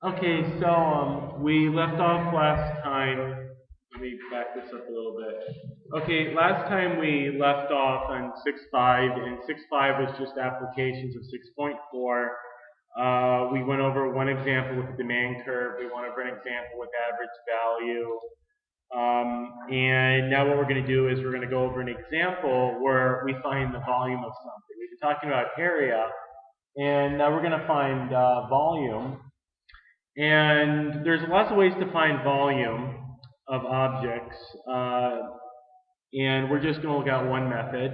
Okay, so we left off last time. Let me back this up a little bit. Okay, last time we left off on 6.5, and 6.5 was just applications of 6.4. We went over one example with the demand curve. We went over an example with average value. And now what we're going to do is we're going to go over an example where we find the volume of something. We've been talking about area, and now we're going to find volume. And there's lots of ways to find volume of objects, and we're just going to look at one method.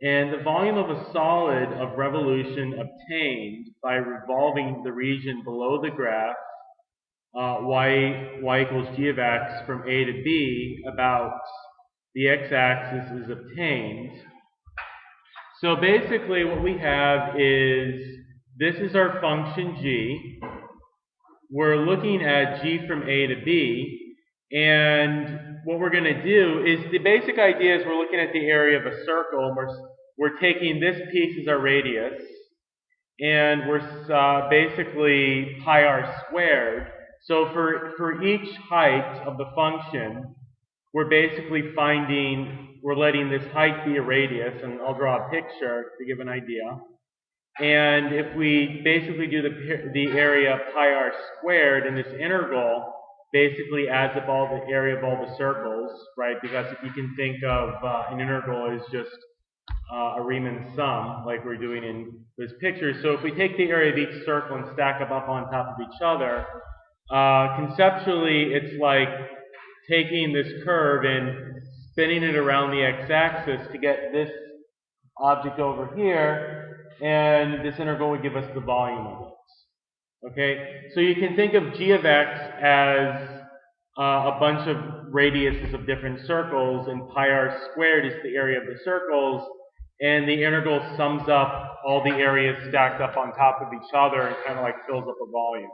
And the volume of a solid of revolution obtained by revolving the region below the graph, y equals g of x from A to B about the x-axis is obtained. So basically what we have is, this is our function g. We're looking at g from A to B, and what we're going to do is, the basic idea is we're looking at the area of a circle, and we're taking this piece as our radius, and we're basically pi r squared. So for each height of the function, we're basically we're letting this height be a radius, and I'll draw a picture to give an idea. And if we basically do the area pi r squared, and this integral basically adds up all the area of all the circles, right? Because if you can think of an integral as just a Riemann sum, like we're doing in this picture. So if we take the area of each circle and stack them up on top of each other, conceptually it's like taking this curve and spinning it around the x-axis to get this object over here, and this integral would give us the volume of it. Okay, so you can think of g of x as a bunch of radiuses of different circles, and pi r squared is the area of the circles, and the integral sums up all the areas stacked up on top of each other and kind of like fills up a volume.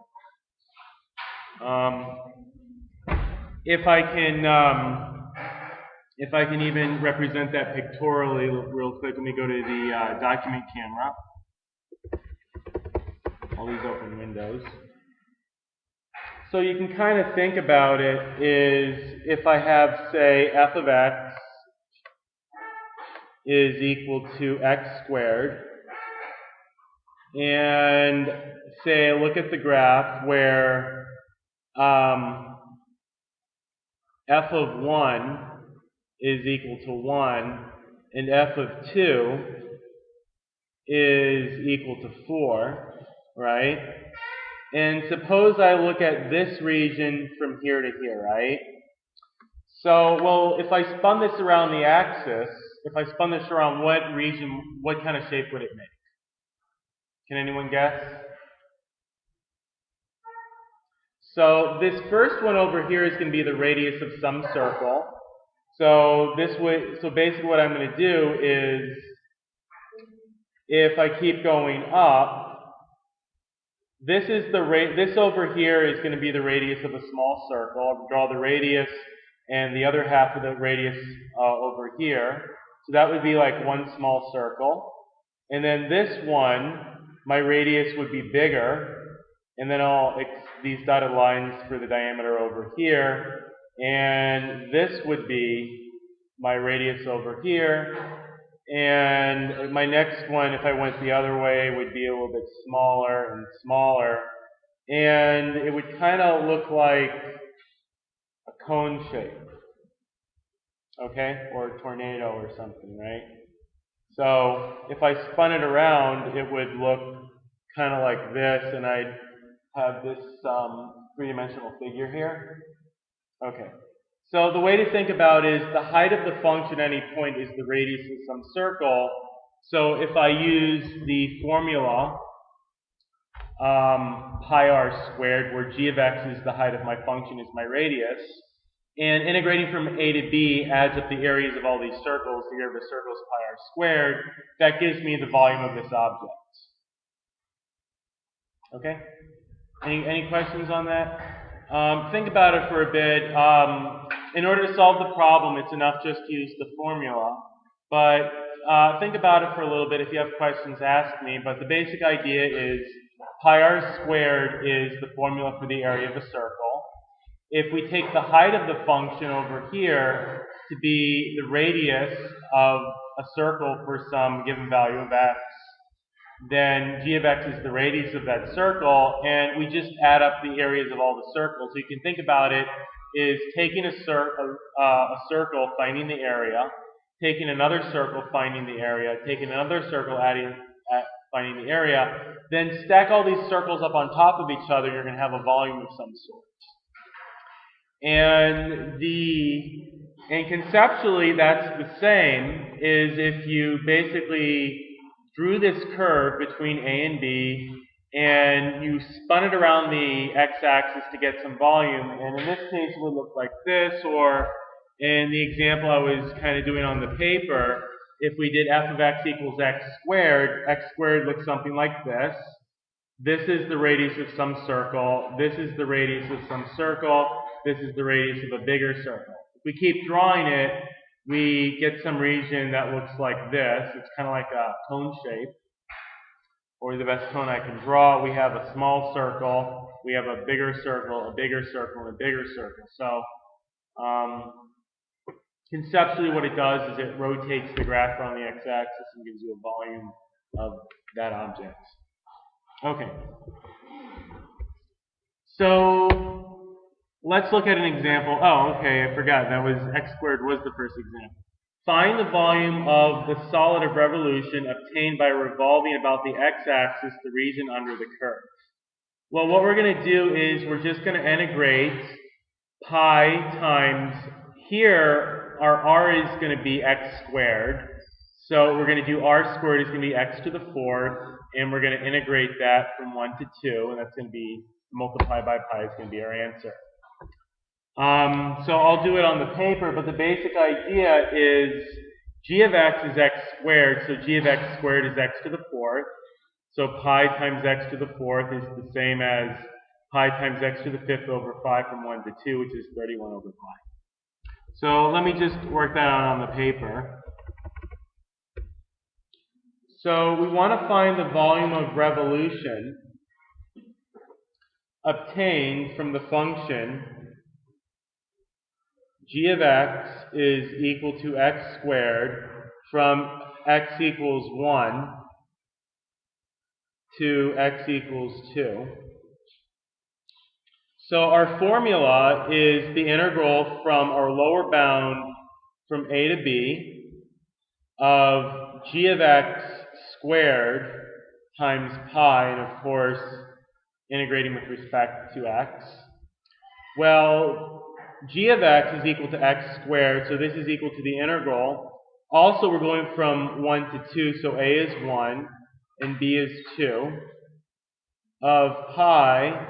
If I can even represent that pictorially real quick, let me go to the document camera. All these open windows. So you can kind of think about it is, if I have, say, f of x is equal to x squared, and say look at the graph where f of 1 is equal to 1, and f of 2 is equal to 4, right? And suppose I look at this region from here to here, right? So, well, if I spun this around the axis, if I spun this around what region, what kind of shape would it make? Can anyone guess? So this first one over here is going to be the radius of some circle. So basically what I'm going to do is, if I keep going up, this over here is going to be the radius of a small circle. I'll draw the radius and the other half of the radius over here. So that would be like one small circle. And then this one, my radius would be bigger. And then these dotted lines for the diameter over here. And this would be my radius over here. And my next one, if I went the other way, would be a little bit smaller and smaller. And it would kind of look like a cone shape. Okay? Or a tornado or something, right? So if I spun it around, it would look kind of like this, and I'd have this three-dimensional figure here. Okay. So the way to think about it is, the height of the function at any point is the radius of some circle. So if I use the formula pi r squared, where g of x is the height of my function is my radius, and integrating from A to B adds up the areas of all these circles, the area of the circle is pi r squared, that gives me the volume of this object. Okay? Any questions on that? Think about it for a bit. In order to solve the problem, it's enough just to use the formula. But think about it for a little bit. If you have questions, ask me. But the basic idea is, pi r squared is the formula for the area of a circle. If we take the height of the function over here to be the radius of a circle for some given value of x, then g of x is the radius of that circle, and we just add up the areas of all the circles. So you can think about it is taking a circle, finding the area, taking another circle, finding the area, taking another circle, finding the area, then stack all these circles up on top of each other, you're going to have a volume of some sort. And conceptually, that's the same is if you basically drew this curve between A and B, and you spun it around the x-axis to get some volume, and in this case it would look like this, or in the example I was kind of doing on the paper, if we did f of x equals x squared looks something like this. This is the radius of some circle, this is the radius of some circle, this is the radius of a bigger circle. If we keep drawing it, we get some region that looks like this. It's kind of like a cone shape, or the best cone I can draw. We have a small circle, we have a bigger circle, a bigger circle, and a bigger circle. So conceptually what it does is it rotates the graph on the x-axis and gives you a volume of that object. Okay. So let's look at an example. Oh, okay, I forgot. That was x squared was the first example. Find the volume of the solid of revolution obtained by revolving about the x-axis, the region under the curve. Well, what we're going to do is we're just going to integrate pi times, here our r is going to be x squared. So we're going to do r squared is going to be x to the fourth, and we're going to integrate that from 1 to 2, and that's going to be multiplied by pi is going to be our answer. So I'll do it on the paper, but the basic idea is g of x is x squared, so g of x squared is x to the fourth. So pi times x to the fourth is the same as pi times x to the fifth over 5 from 1 to 2, which is 31 over pi. So let me just work that out on the paper. So we want to find the volume of revolution obtained from the function g of x is equal to x squared from x equals 1 to x equals 2. So our formula is the integral from our lower bound from a to b of g of x squared times pi, and of course integrating with respect to x. Well, g of x is equal to x squared, so this is equal to the integral. Also, we're going from 1 to 2, so a is 1 and b is 2, of pi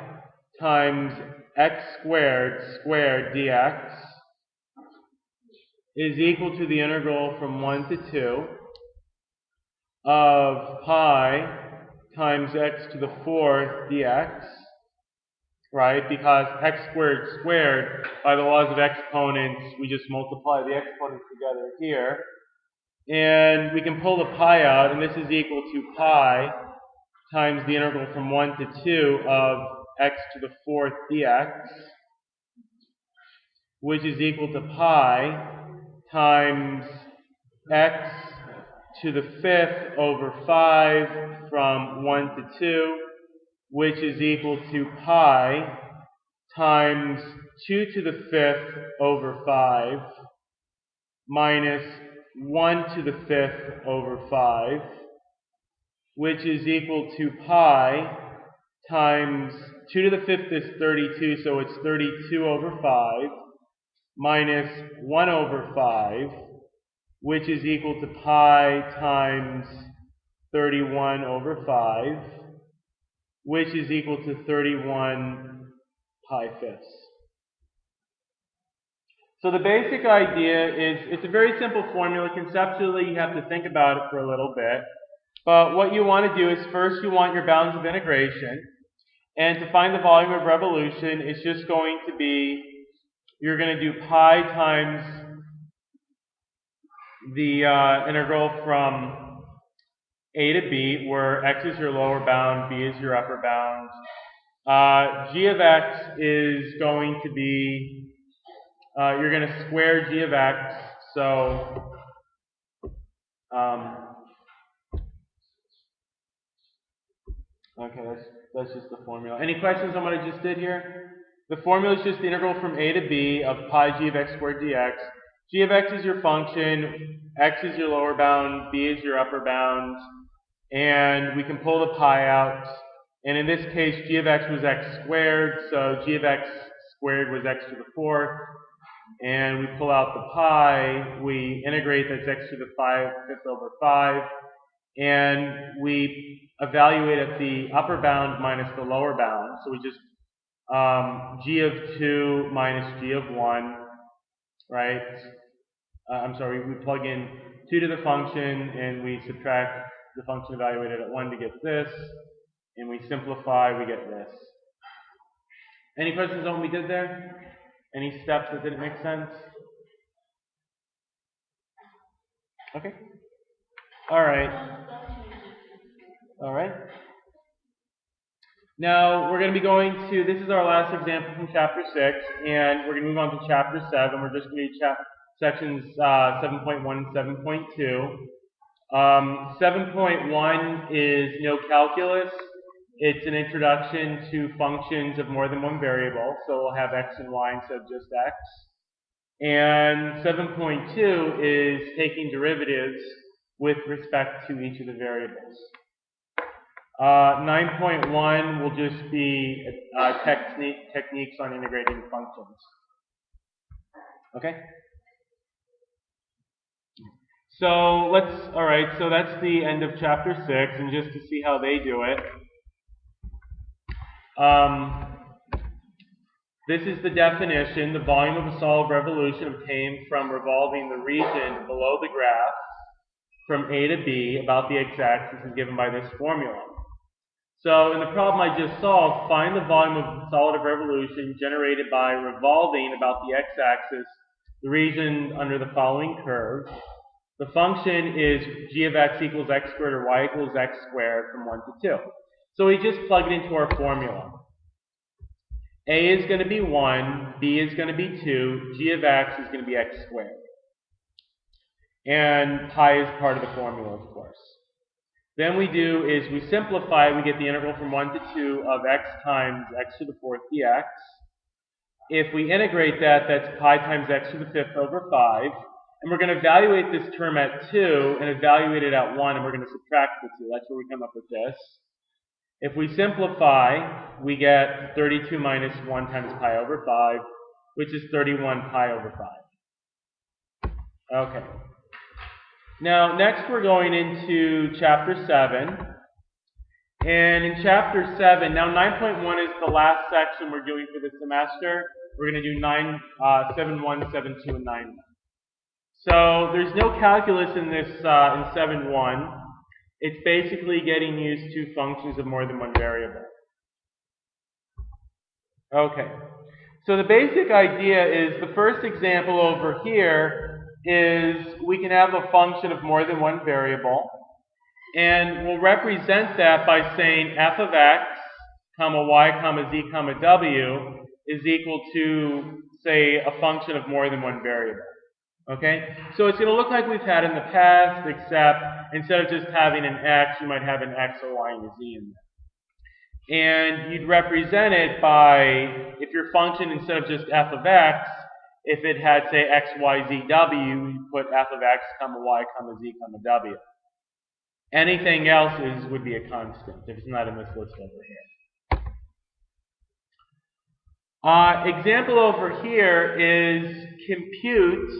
times x squared dx is equal to the integral from 1 to 2 of pi times x to the fourth dx, right? Because x squared, by the laws of exponents, we just multiply the exponents together here. And we can pull the pi out, and this is equal to pi times the integral from 1 to 2 of x to the fourth dx, which is equal to pi times x to the fifth over 5 from 1 to 2, which is equal to pi times 2 to the fifth over 5 minus 1 to the fifth over 5, which is equal to pi times 2 to the fifth is 32, so it's 32 over 5 minus 1 over 5, which is equal to pi times 31 over 5, which is equal to 31 pi fifths. So the basic idea is, it's a very simple formula. Conceptually, you have to think about it for a little bit. But what you want to do is, first you want your bounds of integration. And to find the volume of revolution, it's just going to be, you're going to do pi times the integral from A to B, where x is your lower bound, b is your upper bound. G of x is going to be, you're going to square g of x, so okay, that's just the formula. Any questions on what I just did here? The formula is just the integral from a to b of pi g of x squared dx. G of x is your function, x is your lower bound, b is your upper bound, and we can pull the pi out. And in this case, g of x was x squared, so g of x squared was x to the fourth. And we pull out the pi, we integrate, that's x to the 5th over 5. And we evaluate at the upper bound minus the lower bound. So we just g of 2 minus g of 1, right? I'm sorry, we plug in 2 to the function and we subtract the function evaluated at 1 to get this. And we simplify, we get this. Any questions on what we did there? Any steps that didn't make sense? Okay. All right. All right. Now, we're going to be going to, this is our last example from Chapter 6, and we're going to move on to Chapter 7. We're just going to do sections 7.1 and 7.2. 7.1 is no calculus. It's an introduction to functions of more than one variable, so we'll have x and y instead of just x. And 7.2 is taking derivatives with respect to each of the variables. 9.1 will just be techniques on integrating functions. Okay? So alright, so that's the end of chapter 6, and just to see how they do it. This is the definition. The volume of a solid revolution obtained from revolving the region below the graph from A to B about the x-axis is given by this formula. So in the problem I just solved, find the volume of solid of revolution generated by revolving about the x-axis, the region under the following curve. The function is g of x equals x squared or y equals x squared from 1 to 2. So we just plug it into our formula. A is going to be 1, B is going to be 2, g of x is going to be x squared. And pi is part of the formula, of course. Then we do is we simplify, we get the integral from 1 to 2 of x times x to the 4th dx. If we integrate that, that's pi times x to the 5th over 5. And we're going to evaluate this term at 2 and evaluate it at 1, and we're going to subtract the 2. That's where we come up with this. If we simplify, we get 32 minus 1 times pi over 5, which is 31 pi over 5. Okay. Now, next we're going into chapter 7. And in chapter 7, now 9.1 is the last section we're doing for the semester. We're going to do 7.1, 7.2, and 9.1. So there's no calculus in this in 7.1. It's basically getting used to functions of more than one variable. Okay. So the basic idea is the first example over here is we can have a function of more than one variable, and we'll represent that by saying f of x, comma y, comma z, comma w is equal to, say, a function of more than one variable. Okay? So it's going to look like we've had in the past, except instead of just having an x, you might have an x, a y, and a z in there. And you'd represent it by, if your function, instead of just f of x, if it had, say, x, y, z, w, you put f of x, comma y, comma z, comma w. Anything else would be a constant, if it's not in this list over here. Example over here is compute.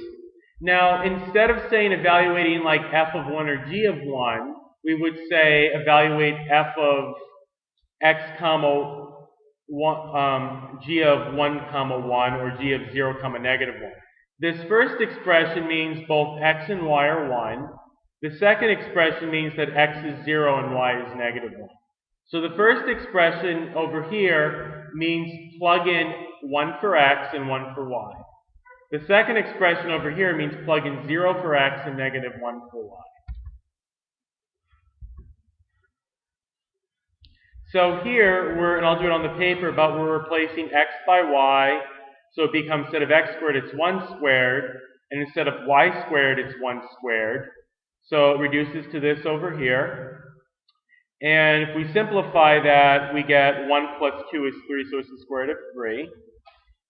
Now, instead of saying evaluating like f of 1 or g of 1, we would say evaluate f of x, comma 1, g of 1, comma 1, or g of 0, comma negative 1. This first expression means both x and y are 1. The second expression means that x is 0 and y is negative 1. So the first expression over here means plug in 1 for x and 1 for y. The second expression over here means plug in 0 for x and negative 1 for y. So here, and I'll do it on the paper, but we're replacing x by y. So it becomes, instead of x squared, it's 1 squared. And instead of y squared, it's 1 squared. So it reduces to this over here. And if we simplify that, we get 1 plus 2 is 3, so it's the square root of 3.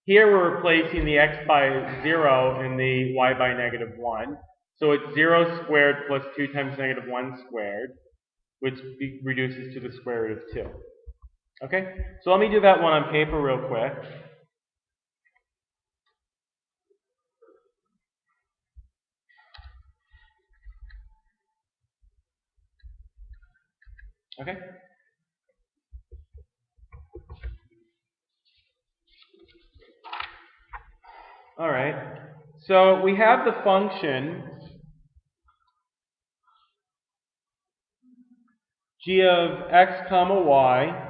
Here we're replacing the x by 0 and the y by negative 1. So it's 0 squared plus 2 times negative 1 squared, which reduces to the square root of 2. Okay? So let me do that one on paper real quick. Okay? All right. So we have the function g of x comma y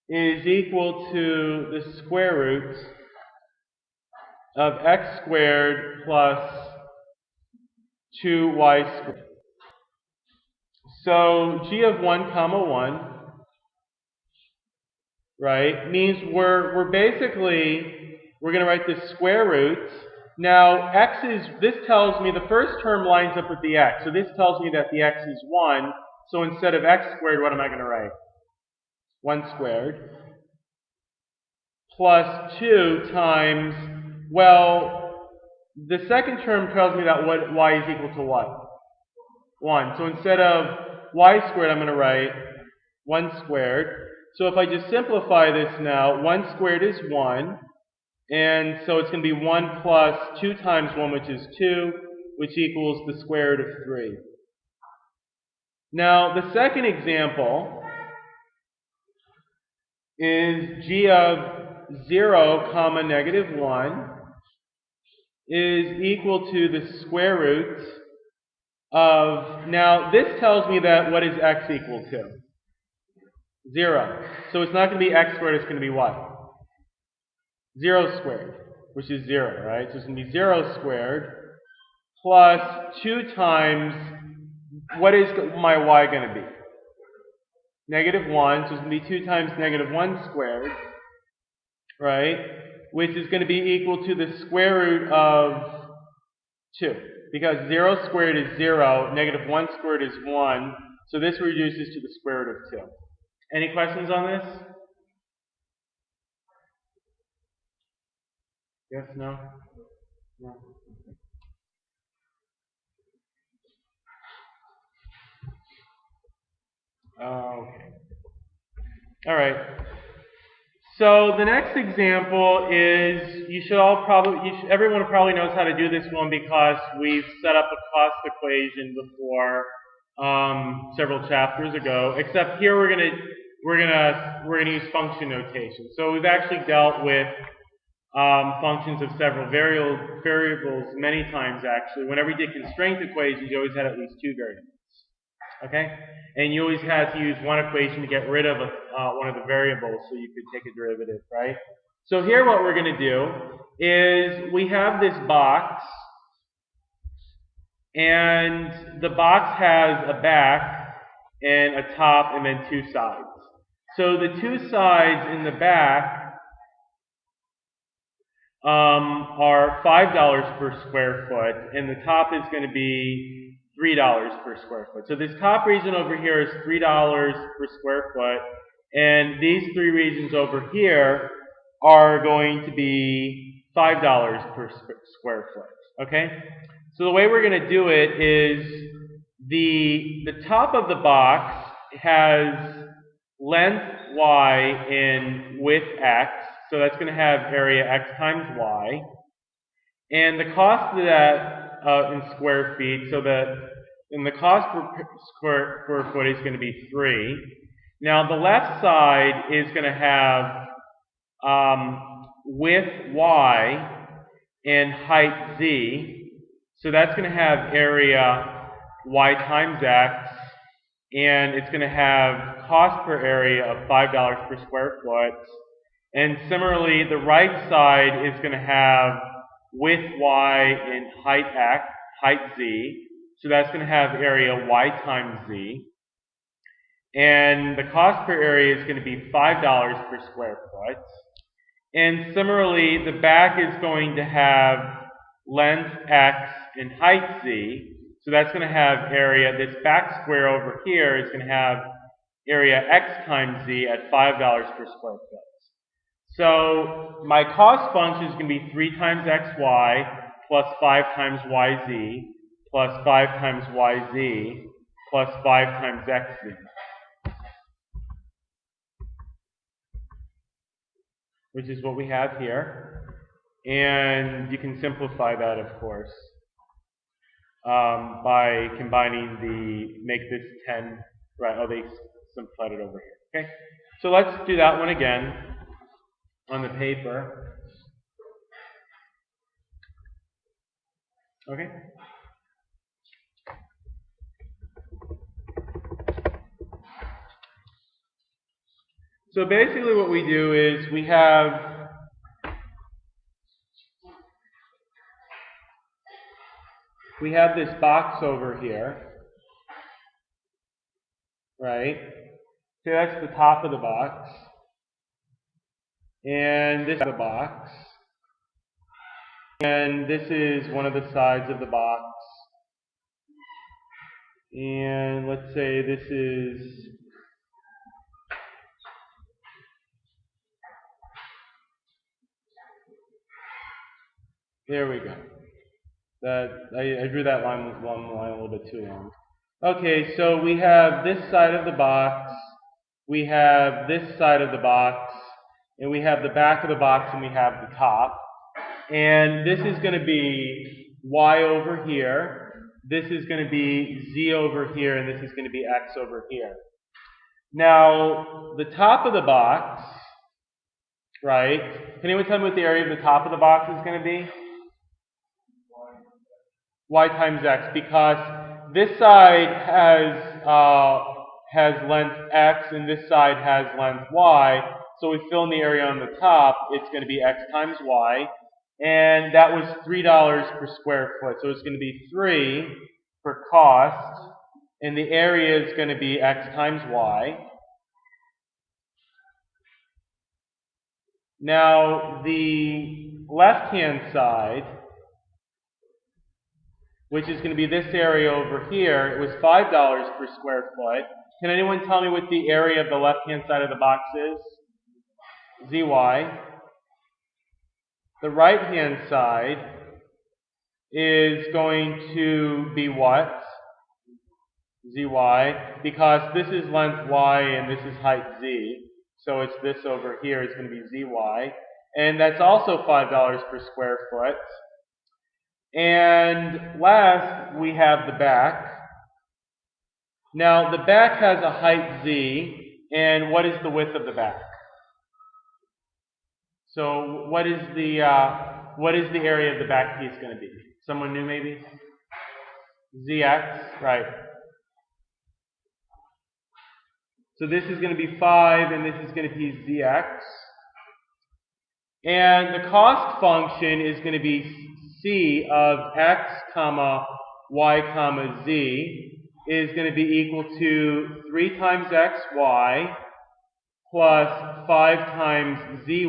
is equal to the square root of x squared plus 2y squared. So g of 1 comma 1, right, means we're going to write the square root. Now this tells me the first term lines up with the x. So this tells me that the x is 1. So instead of x squared, what am I going to write? 1 squared plus 2 times, well, the second term tells me that y is equal to what? 1. So instead of y squared, I'm going to write 1 squared. So if I just simplify this now, 1 squared is 1. And so it's going to be 1 plus 2 times 1, which is 2, which equals the square root of 3. Now, the second example is g of 0 comma negative 1 is equal to the square root of, now this tells me that what is x equal to? 0. So it's not going to be x squared, it's going to be what? 0 squared, which is 0, right? So it's going to be 0 squared plus 2 times, what is my y going to be? Negative 1, so it's going to be 2 times negative 1 squared, right? Which is going to be equal to the square root of 2. Because 0 squared is 0, negative 1 squared is 1, so this reduces to the square root of 2. Any questions on this? Yes, no? No. Okay. All right. So the next example is, everyone probably knows how to do this one because we've set up a cost equation before several chapters ago. Except here we're gonna use function notation. So we've actually dealt with functions of several variables many times actually. Whenever you did constraint equations, you always had at least 2 variables. Okay? And you always had to use one equation to get rid of one of the variables so you could take a derivative, right? So here what we're going to do is we have this box, and the box has a back and a top and then 2 sides. So the 2 sides in the back are $5 per square foot, and the top is going to be $3 per square foot. So this top region over here is $3 per square foot, and these 3 regions over here are going to be $5 per square foot. Okay? So the way we're going to do it is the top of the box has length y and width x, so that's going to have area x times y, and the cost of that in square feet, and the cost per square foot is going to be 3. Now the left side is going to have width y and height z, so that's going to have area y times x, and it's going to have cost per area of $5 per square foot. And similarly, the right side is going to have width y and height x, height z. So that's going to have area y times z. And the cost per area is going to be $5 per square foot. And similarly, the back is going to have length x and height z. So that's going to have area, this back square over here is going to have area x times z at $5 per square foot. So my cost function is going to be 3 times xy plus 5 times yz plus 5 times yz plus 5 times xz. Which is what we have here. And you can simplify that, of course, by combining make this 10, right, oh, they simplified it over here, okay? So let's do that one again on the paper. Okay? So basically what we do is we have this box over here, right? So that's the top of the box. And this is the box. And this is one of the sides of the box. And let's say this is there we go. I drew that line a little bit too long. Okay, so we have this side of the box, we have this side of the box, and we have the back of the box, and we have the top. And this is going to be y over here, this is going to be z over here, and this is going to be x over here. Now, the top of the box, right, can anyone tell me what the area of the top of the box is going to be? Y times x, because this side has length x and this side has length y, so we fill in the area on the top, it's going to be x times y, and that was $3 per square foot, so it's going to be 3 for cost, and the area is going to be x times y. Now, the left-hand side, which is going to be this area over here, it was $5 per square foot. Can anyone tell me what the area of the left-hand side of the box is? ZY. The right-hand side is going to be what? ZY, because this is length y and this is height z. So it's this over here is going to be ZY. And that's also $5 per square foot. And last, we have the back. Now, the back has a height z, and what is the width of the back? So, what is the area of the back piece going to be? Someone new, maybe? Zx, right. So this is going to be 5, and this is going to be Zx. And the cost function is going to be C of x comma y comma z is going to be equal to 3 times xy plus 5 times zy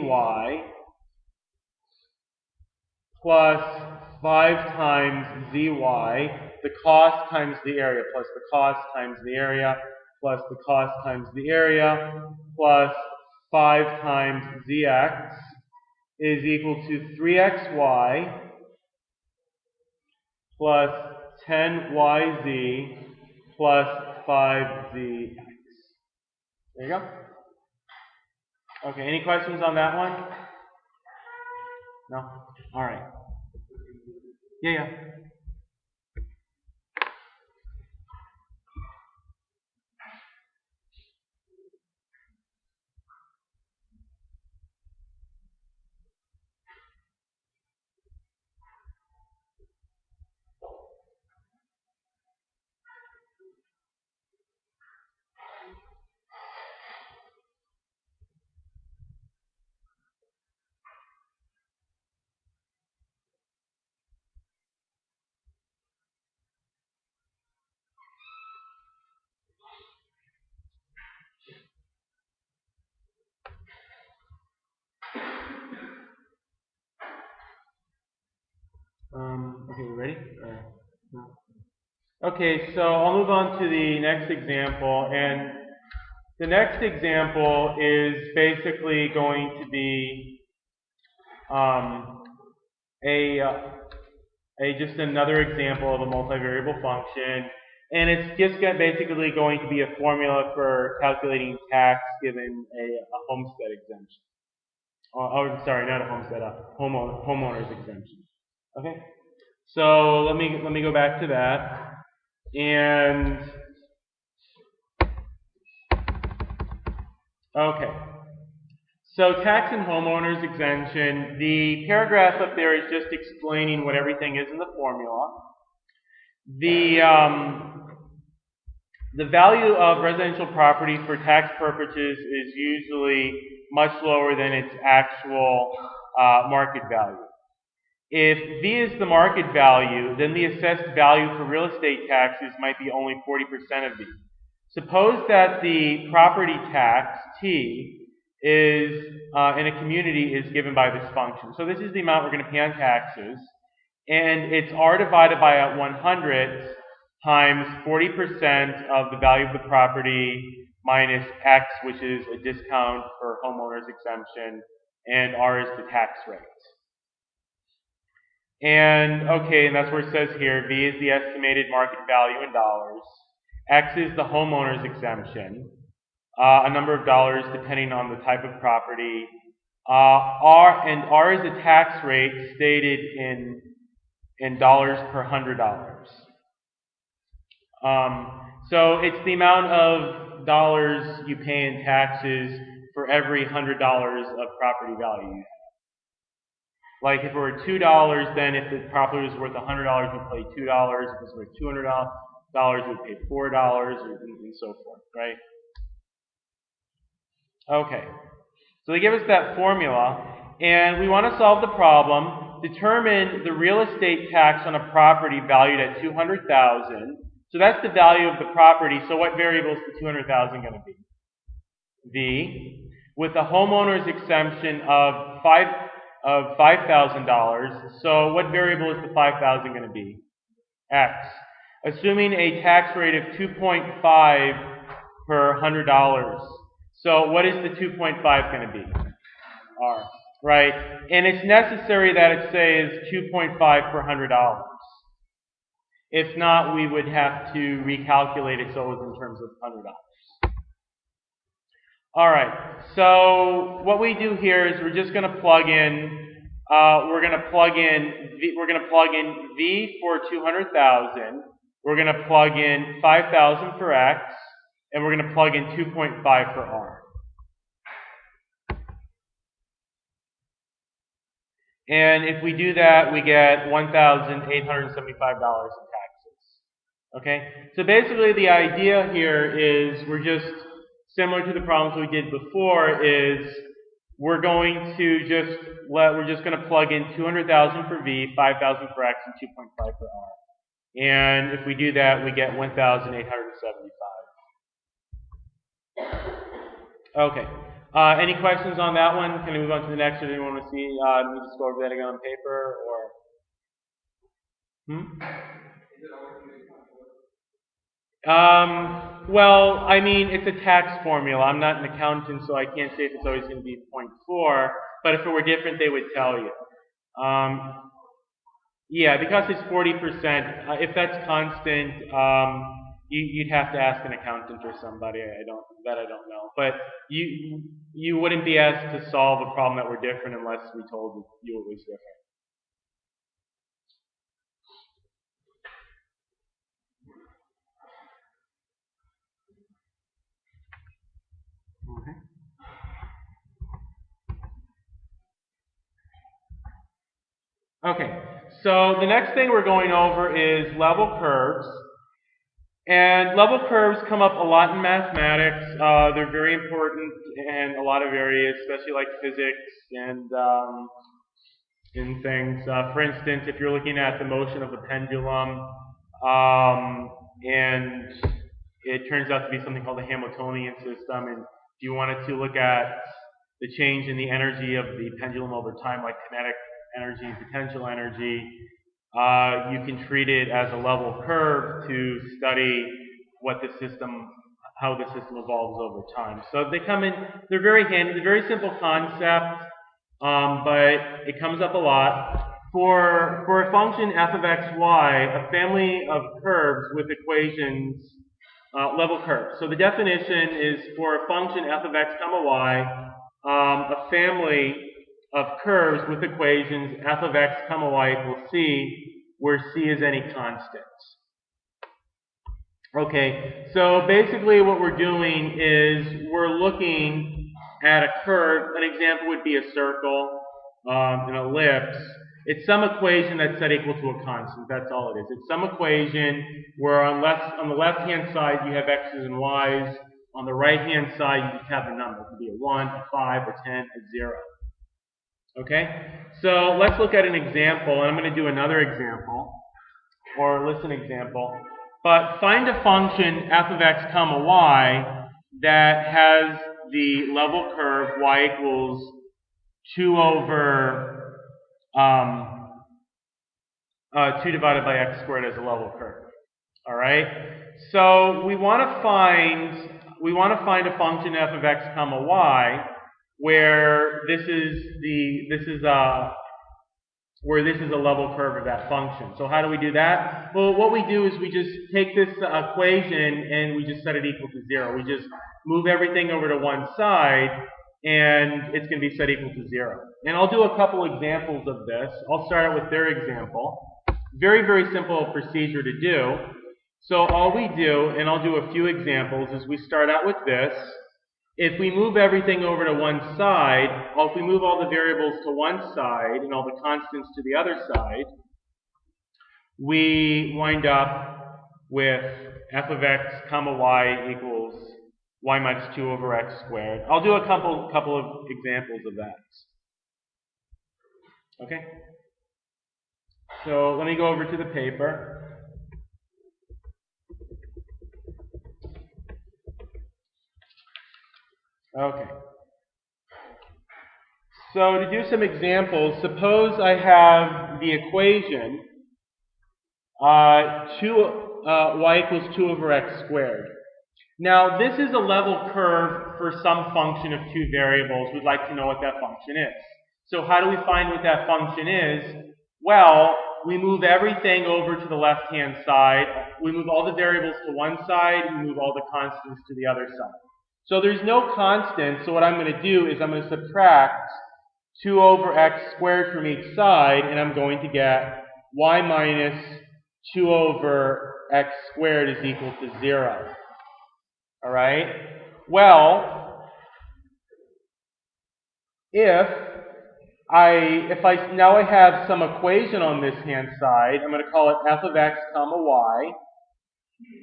plus 5 times zy, the cost times the area, plus the cost times the area, plus the cost times the area, plus 5 times zx is equal to 3xy plus 10yz plus 5zx. There you go. Okay, any questions on that one? No? All right. Yeah. Okay, ready? No. Okay, so I'll move on to the next example, and the next example is basically going to be just another example of a multivariable function, and it's just basically going to be a formula for calculating tax given a homestead exemption. Sorry, not a homestead, a homeowner's exemption. Okay, so let me go back to that, and okay. So tax and homeowners exemption, the paragraph up there is just explaining what everything is in the formula. The value of residential property for tax purposes is usually much lower than its actual market value. If V is the market value, then the assessed value for real estate taxes might be only 40% of V. Suppose that the property tax, T, is in a community is given by this function. So this is the amount we're going to pay on taxes, and it's R divided by 100 times 40% of the value of the property minus X, which is a discount for homeowners exemption, and R is the tax rate. And okay, and that's where it says here, V is the estimated market value in dollars. X is the homeowner's exemption, a number of dollars depending on the type of property. R is a tax rate stated in dollars per $100. So it's the amount of dollars you pay in taxes for every $100 of property value you have. Like if it were $2, then if the property was worth $100, you'd pay $2. If it was worth $200, you'd pay $4, and so forth, right? Okay, so they give us that formula, and we want to solve the problem. Determine the real estate tax on a property valued at $200,000. So that's the value of the property. So what variable is the $200,000 going to be? V. With a homeowner's exemption of $5,000. So what variable is the $5,000 going to be? X. Assuming a tax rate of 2.5 per $100. So what is the 2.5 going to be? R. Right? And it's necessary that it says 2.5 per $100. If not, we would have to recalculate it so it was in terms of $100. All right. So what we do here is we're just going to plug in. We're going to plug in V for 200,000. We're going to plug in 5,000 for X, and we're going to plug in 2.5 for R. And if we do that, we get $1,875 in taxes. Okay? So basically the idea here is we're just similar to the problems we did before is we're going to plug in 200,000 for V, 5,000 for X, and 2.5 for R. And if we do that, we get 1,875. Okay. Any questions on that one? Can we move on to the next, or do you want to see, let me just go over that again on paper, or? Well, I mean, it's a tax formula. I'm not an accountant, so I can't say if it's always going to be 0.4, but if it were different, they would tell you. Yeah, because it's 40%, if that's constant, you'd have to ask an accountant or somebody. I don't know. But you wouldn't be asked to solve a problem that were different unless we told you it was different. Okay, so the next thing we're going over is level curves. And level curves come up a lot in mathematics. They're very important in a lot of areas, especially like physics and in things. For instance, if you're looking at the motion of a pendulum, and it turns out to be something called the Hamiltonian system, and if you wanted to look at the change in the energy of the pendulum over time, like kinetic energy and potential energy, you can treat it as a level curve to study what the system, how the system evolves over time. So they come in, they're very handy, they're very simple concept, but it comes up a lot. For a function f of x, y, a family of curves with equations, level curves. So the definition is for a function f of x comma y, a family of curves with equations f of x comma y equals c, where c is any constant. Okay, so basically what we're doing is we're looking at a curve. An example would be a circle, an ellipse. It's some equation that's set equal to a constant. That's all it is. It's some equation where on the left-hand side you have x's and y's. On the right-hand side you just have a number. It could be a 1, a 5, a 10, a 0. Okay? So let's look at an example, and I'm going to do another example, or list an example. But find a function f of x comma y that has the level curve y equals 2 over 2 divided by x squared as a level curve. All right. So we want to find a function f of x comma y where this is a level curve of that function. So how do we do that? Well, what we do is we just take this equation and we just set it equal to 0. We just move everything over to one side, and it's going to be set equal to 0. And I'll do a couple examples of this. I'll start out with their example. Very, very simple procedure to do. So all we do, and I'll do a few examples, is we start out with this. If we move everything over to one side, or if we move all the variables to one side and all the constants to the other side, we wind up with f of x comma y equals y minus 2 over x squared. I'll do a couple of examples of that. Okay? So let me go over to the paper. Okay. So to do some examples, suppose I have the equation y equals 2 over x squared. Now this is a level curve for some function of two variables. We'd like to know what that function is. So how do we find what that function is? Well, we move everything over to the left-hand side. We move all the variables to one side, we move all the constants to the other side. So there's no constant, so what I'm going to do is I'm going to subtract 2 over x squared from each side, and I'm going to get y minus 2 over x squared is equal to 0. All right? Well, now I have some equation on this hand side, I'm going to call it f of x comma y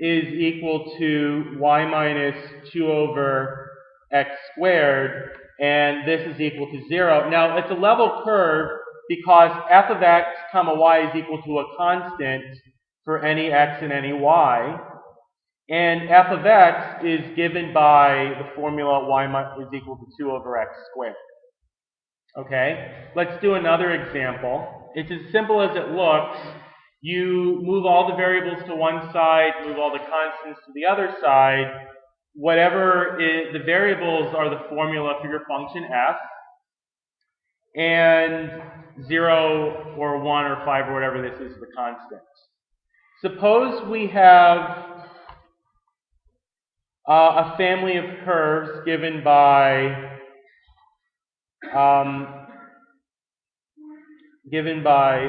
is equal to y minus 2 over x squared, and this is equal to 0. Now, it's a level curve because f of x comma y is equal to a constant for any x and any y, and f of x is given by the formula y is equal to 2 over x squared. Okay, let's do another example. It's as simple as it looks. You move all the variables to one side, move all the constants to the other side. Whatever the variables are the formula for your function f, and 0 or 1 or 5 or whatever this is the constant. Suppose we have a family of curves given by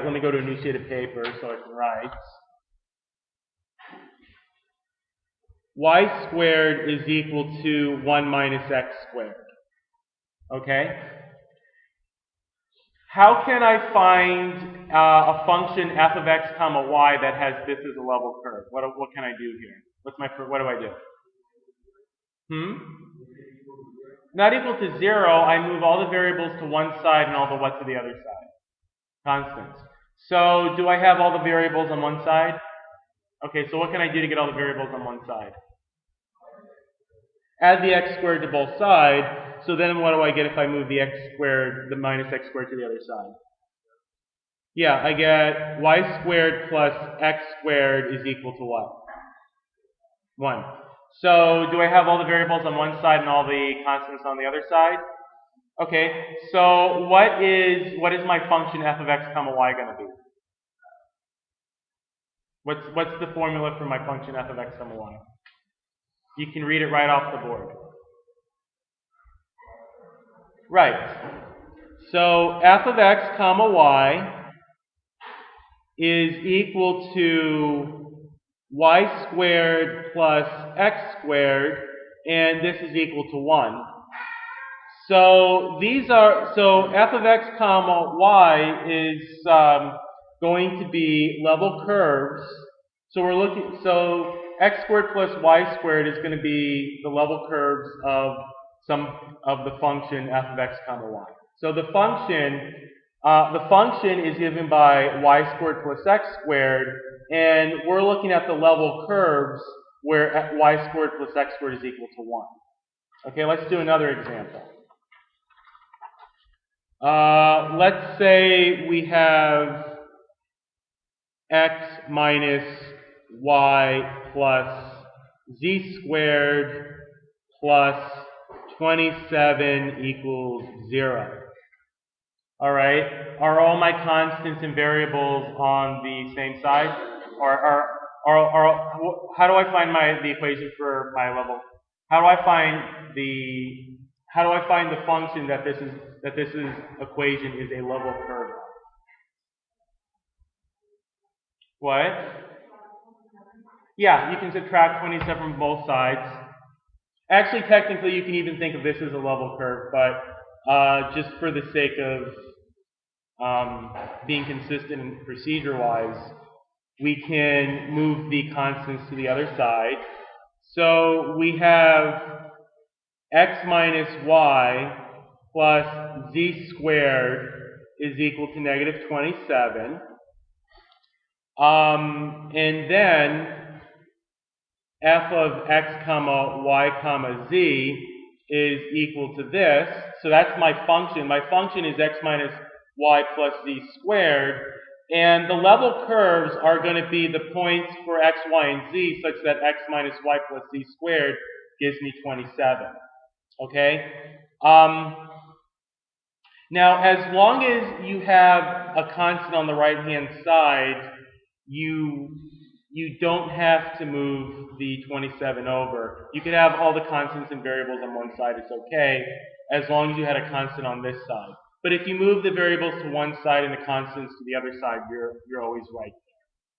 let me go to a new sheet of paper so I can write. Y squared is equal to 1 minus x squared. Okay? How can I find a function f of x comma y that has this as a level curve? What can I do here? What do I do? Not equal to 0, I move all the variables to one side and all the what to the other side? Constants. So do I have all the variables on one side? Okay, so what can I do to get all the variables on one side? Add the x squared to both sides. So then what do I get if I move the x squared, the minus x squared to the other side? Yeah, I get y squared plus x squared is equal to what? 1. So do I have all the variables on one side and all the constants on the other side? Okay, so what is my function f of x comma y going to be? What's the formula for my function f of x comma y? You can read it right off the board. Right. So f of x comma y is equal to y squared plus x squared, and this is equal to 1. So f of x comma y is going to be level curves. So x squared plus y squared is going to be the level curves of some of the function f of x comma y. So the function is given by y squared plus x squared, and we're looking at the level curves where y squared plus x squared is equal to 1. Okay, let's do another example. Let's say we have x minus y plus z squared plus 27 equals 0. All right. Are all my constants and variables on the same side? Or how do I find the equation for my level? How do I find the function that this equation is a level curve? What? Yeah, you can subtract 27 from both sides. Actually, technically, you can even think of this as a level curve, but just for the sake of being consistent procedure-wise, we can move the constants to the other side. So we have x minus y plus z squared is equal to negative 27. And then f of x comma y comma z is equal to this. So that's my function. My function is x minus y plus z squared. And the level curves are going to be the points for x, y, and z such that x minus y plus z squared gives me 27. Okay? Now, as long as you have a constant on the right-hand side, you don't have to move the 27 over. You could have all the constants and variables on one side, it's okay, as long as you had a constant on this side. But if you move the variables to one side and the constants to the other side, you're always right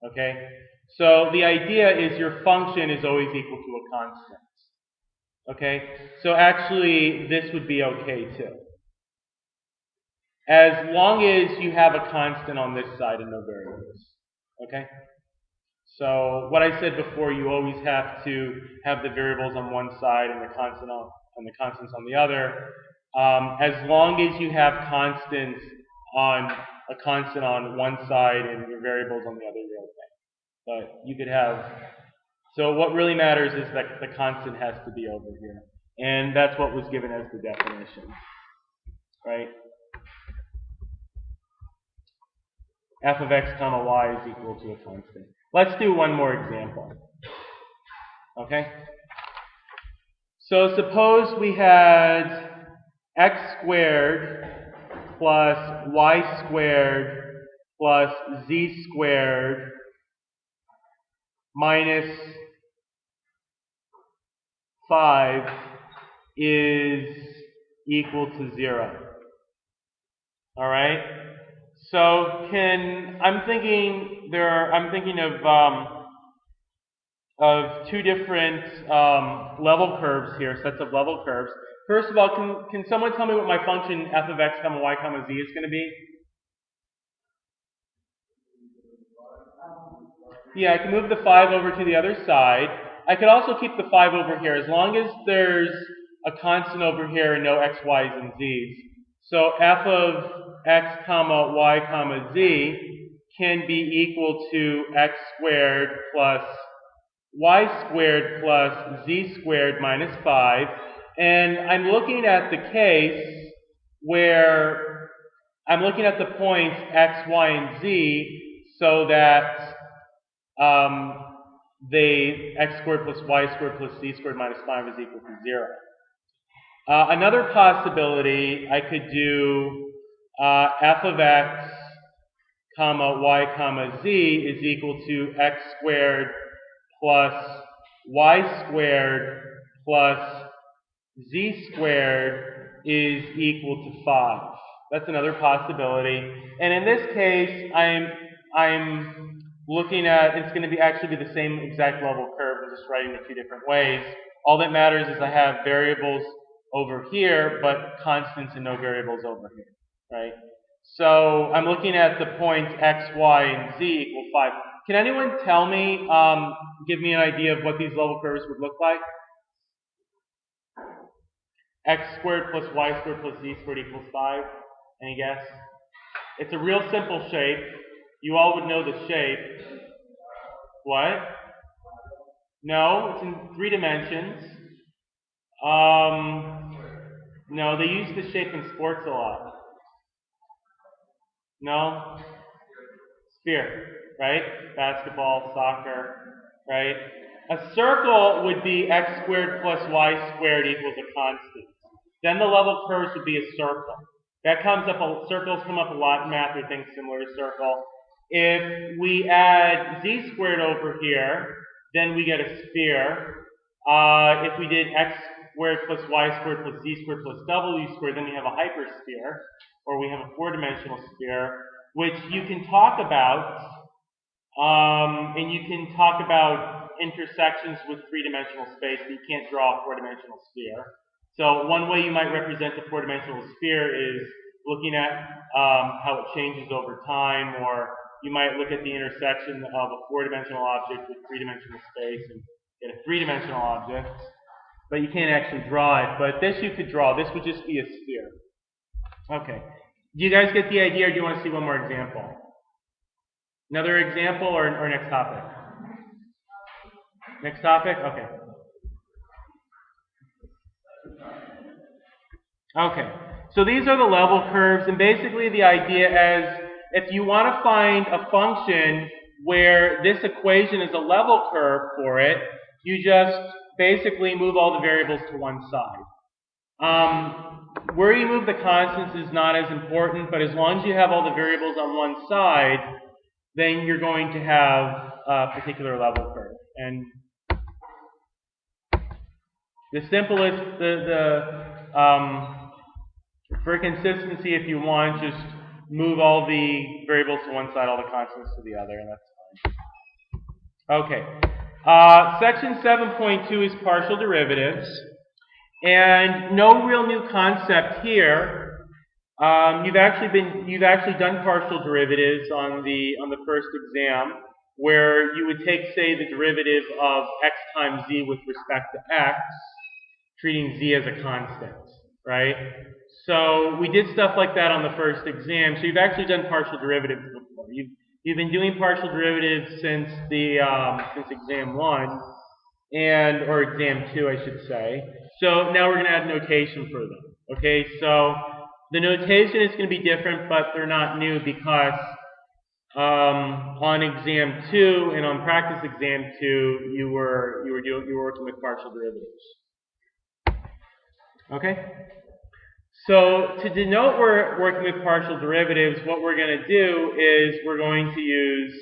there. Okay? So the idea is your function is always equal to a constant. Okay? So actually, this would be okay too. As long as you have a constant on this side and no variables. Okay? So what I said before, you always have to have the variables on one side and the constants on the other. As long as you have a constant on one side and your variables on the other, you're okay. But you could have. So what really matters is that the constant has to be over here, and that's what was given as the definition, right? F of x comma y is equal to a constant. Let's do one more example. Okay? So suppose we had x squared plus y squared plus z squared minus 5 is equal to 0. All right? So I'm thinking of two different level curves here, sets of level curves. First of all, can someone tell me what my function f of x comma y comma z is going to be? Yeah, I can move the 5 over to the other side. I could also keep the 5 over here as long as there's a constant over here and no x, y's, and z's. So f of x comma y comma z can be equal to x squared plus y squared plus z squared minus 5. And I'm looking at the case where I'm looking at the points x, y, and z so that x squared plus y squared plus z squared minus 5 is equal to 0. Another possibility, I could do f of x comma y comma z is equal to x squared plus y squared plus z squared is equal to 5. That's another possibility. And in this case, I'm looking at, it's going to be actually be the same exact level curve. I'm just writing it 2 different ways. All that matters is I have variables over here, but constants and no variables over here, right? So I'm looking at the points x, y, and z equal 5. Can anyone tell me, give me an idea of what these level curves would look like? X squared plus y squared plus z squared equals 5. Any guess? It's a real simple shape. You all would know the shape. What? No, it's in 3 dimensions. No, they use this shape in sports a lot. No? Sphere, right? Basketball, soccer, right? A circle would be x squared plus y squared equals a constant. Then the level curves would be a circle. That comes up, circles come up a lot in math or things similar to circle. If we add z squared over here, then we get a sphere. If we did x squared plus y squared plus z squared plus w squared, then we have a hypersphere, or we have a 4-dimensional sphere, which you can talk about, and you can talk about intersections with 3-dimensional space, but you can't draw a 4-dimensional sphere. So one way you might represent the 4-dimensional sphere is looking at how it changes over time, or you might look at the intersection of a 4-dimensional object with 3-dimensional space and get a 3-dimensional object, but you can't actually draw it. But this you could draw. This would just be a sphere. Okay. Do you guys get the idea, or do you want to see one more example? Another example, or next topic? Next topic? Okay. Okay. So these are the level curves, and basically the idea is if you want to find a function where this equation is a level curve for it, you just basically move all the variables to one side. Where you move the constants is not as important, but as long as you have all the variables on one side, then you're going to have a particular level curve. And the simplest, for consistency, if you want, just move all the variables to one side, all the constants to the other, and that's fine. Okay. Section 7.2 is partial derivatives. And no real new concept here. You've actually done partial derivatives on the first exam, where you would take, say, the derivative of x times z with respect to x, treating z as a constant, right? So we did stuff like that on the first exam. So you've actually done partial derivatives before. You've been doing partial derivatives since exam 1 or exam 2, I should say. So now we're going to add notation for them. Okay, so the notation is going to be different, but they're not new because on exam 2 and on practice exam 2, you were working with partial derivatives. Okay. So to denote we're working with partial derivatives, what we're going to do is we're going to use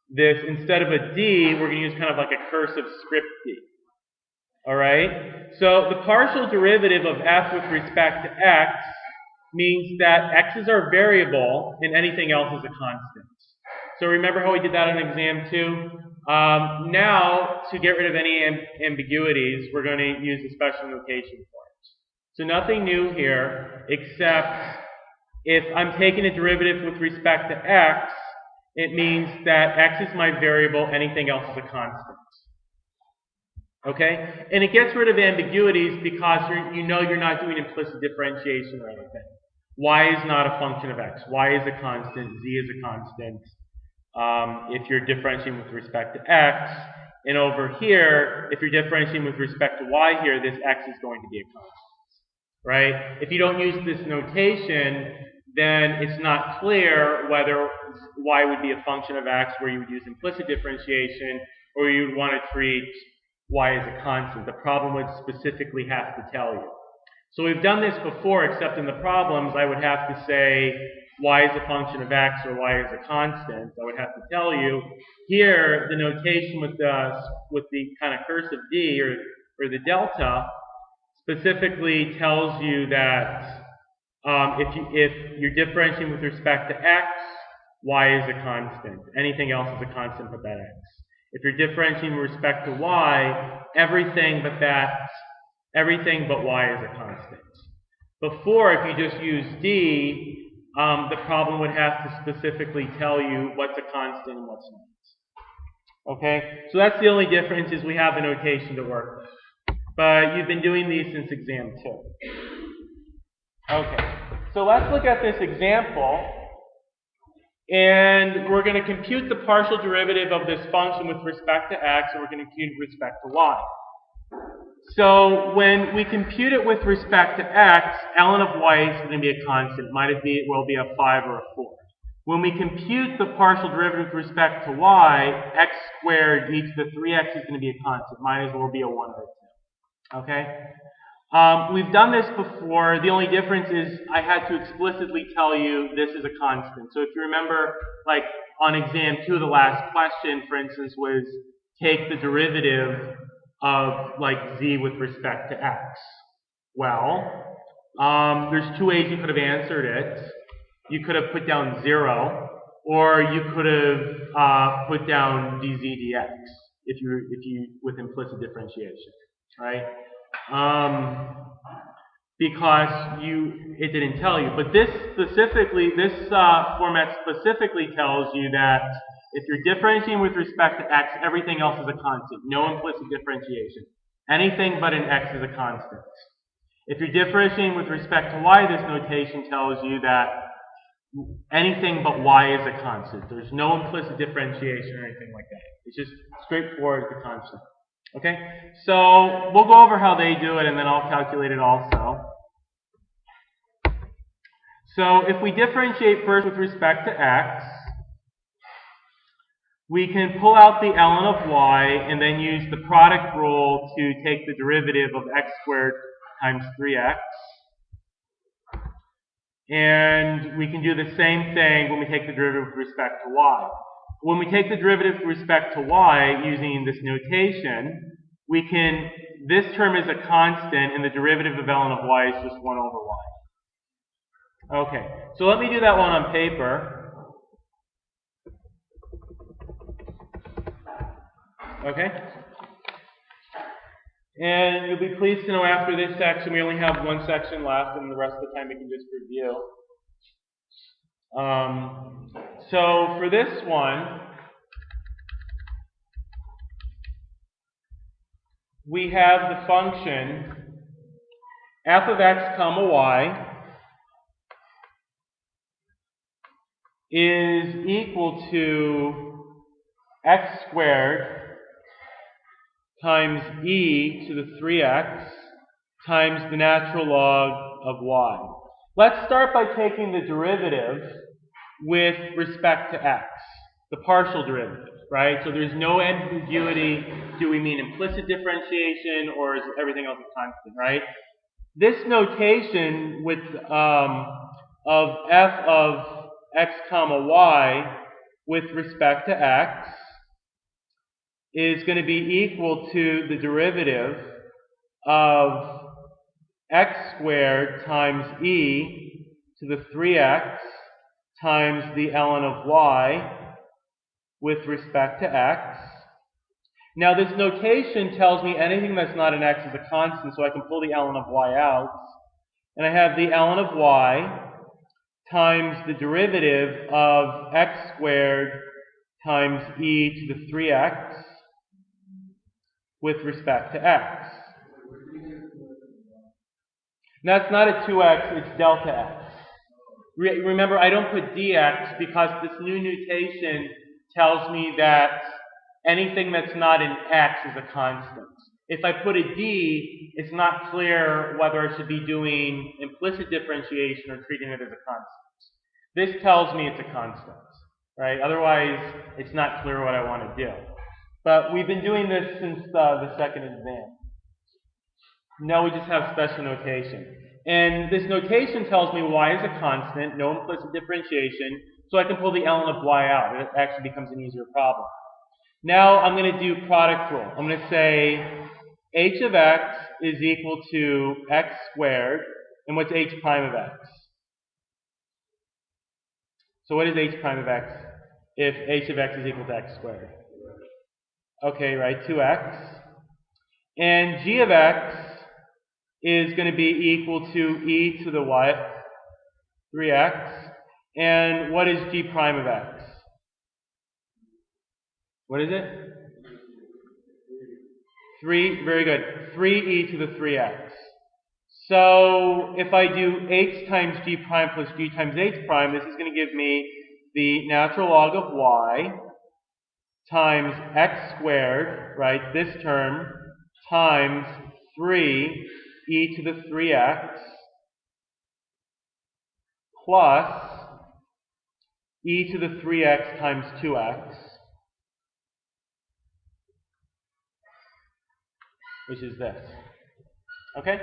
this, instead of a d, we're going to use kind of like a cursive script d. All right? So the partial derivative of f with respect to x means that x's are variable and anything else is a constant. So remember how we did that in exam 2? Now, to get rid of any ambiguities, we're going to use a special notation for it. So nothing new here, except if I'm taking a derivative with respect to x, it means that x is my variable, anything else is a constant. Okay? And it gets rid of ambiguities because you know you're not doing implicit differentiation or anything. Y is not a function of x. Y is a constant. Z is a constant. If you're differentiating with respect to x. And over here, if you're differentiating with respect to y here, this x is going to be a constant. Right? If you don't use this notation, then it's not clear whether y would be a function of x where you would use implicit differentiation or you would want to treat y as a constant. The problem would specifically have to tell you. So we've done this before, except in the problems I would have to say y is a function of x or y is a constant. I would have to tell you. Here, the notation with the kind of cursive d or the delta specifically tells you that if you're differentiating with respect to x, y is a constant. Anything else is a constant but that x. If you're differentiating with respect to y, everything but y is a constant. Before, if you just use d, the problem would have to specifically tell you what's a constant and what's not. Okay, so that's the only difference, is we have a notation to work with. But you've been doing these since exam 2. Okay, so let's look at this example. And we're going to compute the partial derivative of this function with respect to x, and we're going to compute it with respect to y. So when we compute it with respect to x, ln of y is going to be a constant. It will be a 5 or a 4. When we compute the partial derivative with respect to y, x squared e to the 3x is going to be a constant. Might as well be a 1 or a 2. Okay? We've done this before. The only difference is I had to explicitly tell you this is a constant. So if you remember, like on exam 2, the last question, for instance, was take the derivative of like z with respect to x. Well, there's 2 ways you could have answered it. You could have put down 0, or you could have put down dz dx if you with implicit differentiation, right? Because it didn't tell you. But this format specifically tells you that if you're differentiating with respect to x, everything else is a constant. No implicit differentiation. Anything but an x is a constant. If you're differentiating with respect to y, this notation tells you that anything but y is a constant. There's no implicit differentiation or anything like that. It's just straightforward as a constant. Okay, so we'll go over how they do it, and then I'll calculate it also. So if we differentiate first with respect to x, we can pull out the ln of y and then use the product rule to take the derivative of x squared times 3x. And we can do the same thing when we take the derivative with respect to y. When we take the derivative with respect to y using this notation, this term is a constant and the derivative of ln of y is just 1 over y. Okay, so let me do that one on paper. Okay? And you'll be pleased to know after this section we only have one section left, and the rest of the time we can just review. So for this one, we have the function f of x comma y is equal to x squared times e to the 3x times the natural log of y. Let's start by taking the derivative with respect to x, the partial derivative, right? So there's no ambiguity. Do we mean implicit differentiation, or is everything else a constant, right? This notation with of f of x comma y with respect to x is going to be equal to the derivative of x squared times e to the 3x times the ln of y with respect to x. Now this notation tells me anything that's not an x is a constant, so I can pull the ln of y out. And I have the ln of y times the derivative of x squared times e to the 3x with respect to x. That's not a 2x, it's delta x. Remember, I don't put dx because this new notation tells me that anything that's not an x is a constant. If I put a d, it's not clear whether I should be doing implicit differentiation or treating it as a constant. this tells me it's a constant, right? Otherwise, it's not clear what I want to do. But we've been doing this since the second exam. Now we just have special notation. And this notation tells me y is a constant, no implicit differentiation, so I can pull the ln of y out. It actually becomes an easier problem. Now I'm going to do product rule. I'm going to say h of x is equal to x squared, and what's h prime of x? So what is h prime of x if h of x is equal to x squared? Okay, right, 2x. And g of x is going to be equal to e to the what? 3x. And what is g prime of x? What is it? 3, very good. 3e to the 3x. So if I do h times g prime plus g times h prime, this is going to give me the natural log of y times x squared, right, this term, times 3e to the 3x plus e to the 3x times 2x, which is this. Okay?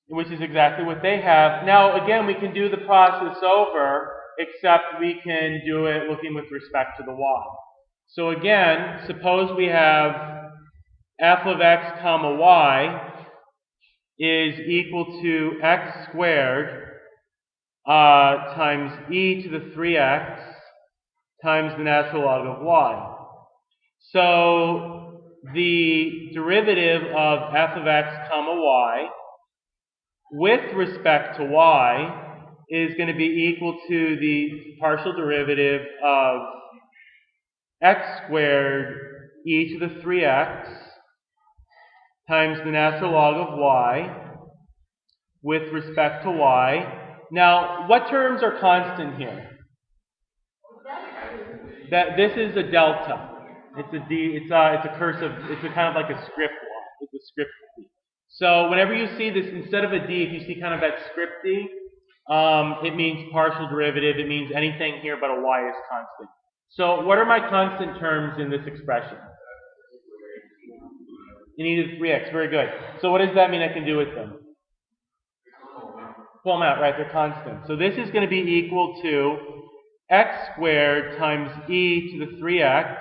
Which is exactly what they have. Now, again, we can do the process over, except we can do it looking with respect to the y. So again, suppose we have f of x comma y is equal to x squared times e to the 3x times the natural log of y. So the derivative of f of x comma y with respect to y is going to be equal to the partial derivative of x squared e to the 3x times the natural log of y with respect to y. Now, what terms are constant here? That this is a delta. It's a d. It's a cursive. It's a kind of like a script one. It's a script d. So whenever you see this, instead of a d, if you see kind of that script d, it means partial derivative. It means anything here but a y is constant. So what are my constant terms in this expression? You need 3x. Very good. So what does that mean I can do with them? Pull them out, right? They're constant. So this is going to be equal to x squared times e to the 3x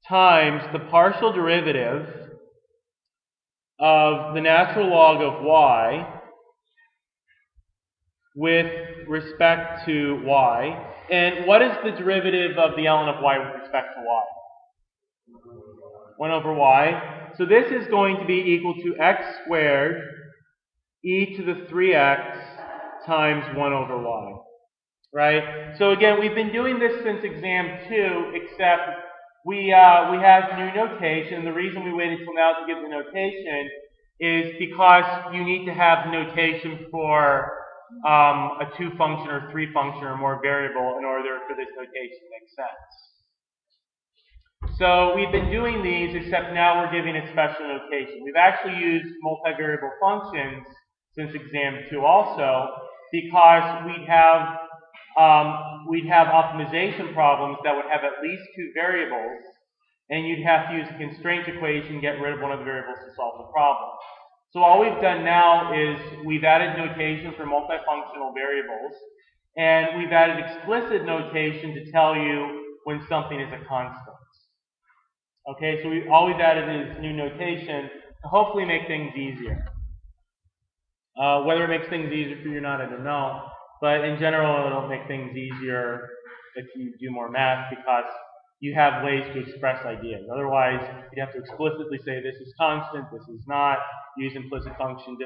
times the partial derivative of the natural log of y with respect to y. And what is the derivative of the ln of y with respect to y? 1 over y. So this is going to be equal to x squared e to the 3x times 1 over y. Right? So again, we've been doing this since exam 2, except we have new notation. The reason we waited till now to give the notation is because you need to have notation for a 2 function or 3 function or more variable in order for this notation to make sense. So we've been doing these, except now we're giving it special notation. We've actually used multivariable functions since exam 2 also, because we'd have optimization problems that would have at least 2 variables, and you'd have to use a constraint equation, get rid of one of the variables to solve the problem. So all we've done now is we've added notation for multifunctional variables, and we've added explicit notation to tell you when something is a constant. Okay, so all we've added is new notation to hopefully make things easier. Whether it makes things easier for you or not, I don't know. But in general, it'll make things easier if you do more math because you have ways to express ideas. Otherwise, you'd have to explicitly say this is constant, this is not. Use implicit function,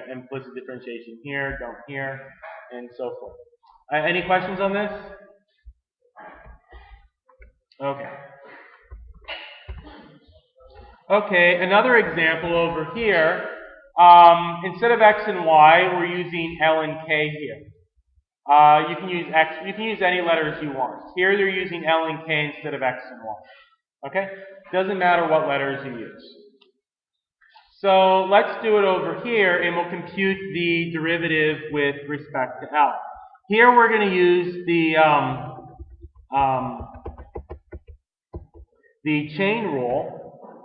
implicit differentiation here, don't here, and so forth. Any questions on this? Okay. Okay, another example over here. Instead of x and y, we're using L and K here. You can use x. You can use any letters you want. Here they're using L and K instead of x and y. Okay? Doesn't matter what letters you use. So let's do it over here, and we'll compute the derivative with respect to L. Here we're going to use the chain rule.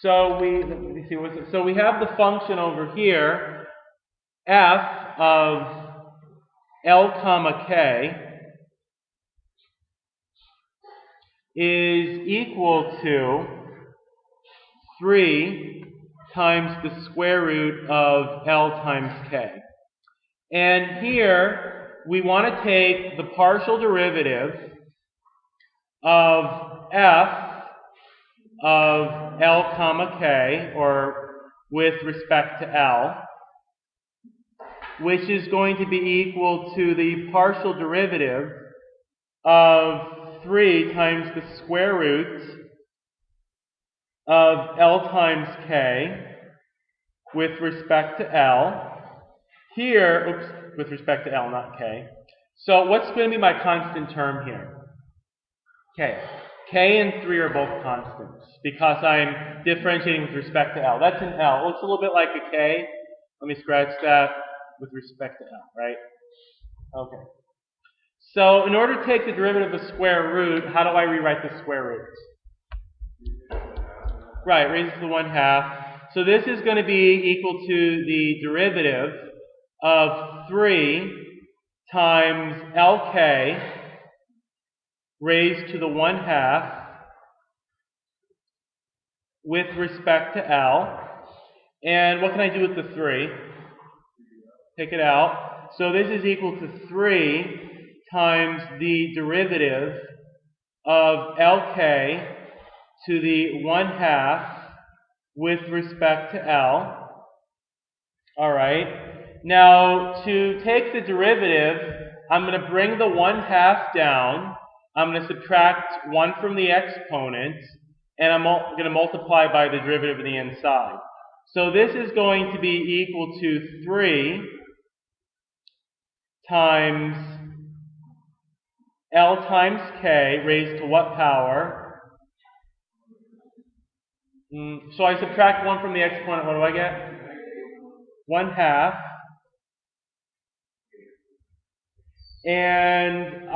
So let me see, so we have the function over here, f of L comma k is equal to 3 times the square root of L times k. And here we want to take the partial derivative of f of L comma k, or with respect to L, which is going to be equal to the partial derivative of 3 times the square root of L times k with respect to L. Here, with respect to L, not k. So what's going to be my constant term here? K. K and 3 are both constants because I'm differentiating with respect to L. That's an L. It looks a little bit like a K. Let me scratch that with respect to L, right? Okay. So in order to take the derivative of the square root, how do I rewrite the square root? Right, raise it to the 1/2. So this is going to be equal to the derivative of 3 times LK raised to the 1/2 with respect to L. And what can I do with the 3? Take it out. So this is equal to 3 times the derivative of LK to the 1/2 with respect to L. All right. Now, to take the derivative, I'm going to bring the 1/2 down. I'm going to subtract 1 from the exponent, and I'm going to multiply by the derivative of the inside. So this is going to be equal to 3 times L times K raised to what power? So I subtract 1 from the exponent, what do I get? 1/2. And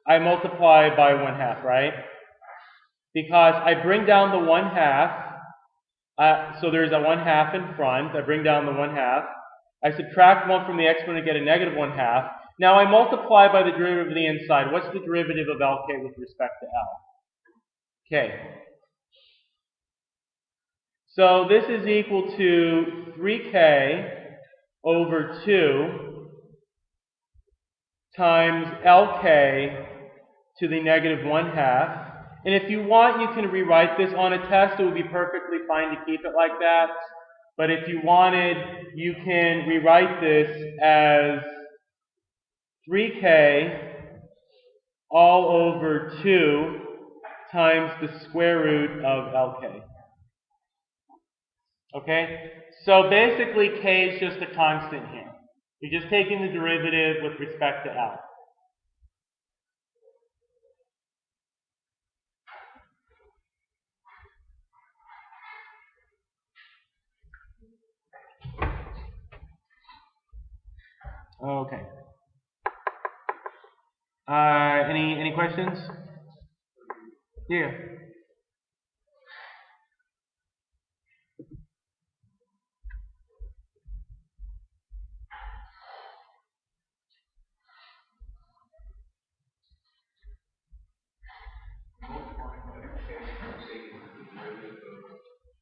I multiply by 1/2, right? Because I bring down the 1/2, so there's a 1/2 in front. I bring down the 1/2. I subtract 1 from the exponent to get a negative 1/2. Now I multiply by the derivative of the inside. What's the derivative of LK with respect to L? K. So this is equal to 3K over 2 times LK to the negative 1/2. And if you want, you can rewrite this on a test. It would be perfectly fine to keep it like that. But if you wanted, you can rewrite this as 3K all over 2 times the square root of LK. Okay? So basically, K is just a constant here. You're just taking the derivative with respect to L. Okay. Any questions? Yeah.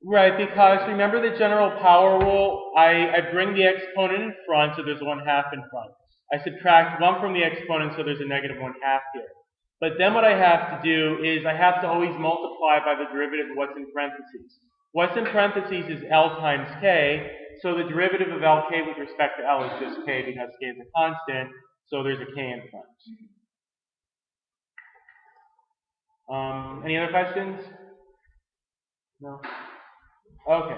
Right, because remember the general power rule, I bring the exponent in front, so there's a 1/2 in front. I subtract 1 from the exponent, so there's a negative 1/2 here. But then what I have to do is I have to always multiply by the derivative of what's in parentheses. What's in parentheses is L times K, so the derivative of LK with respect to L is just K because K is a constant, so there's a K in front. Any other questions? No? Okay.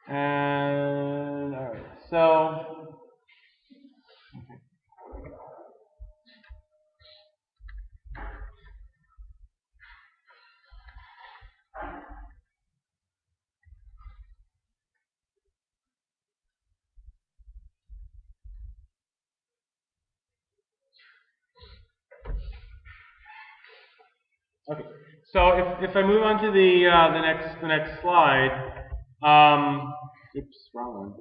And all right, so Okay. So if I move on to the next slide, oops, wrong one.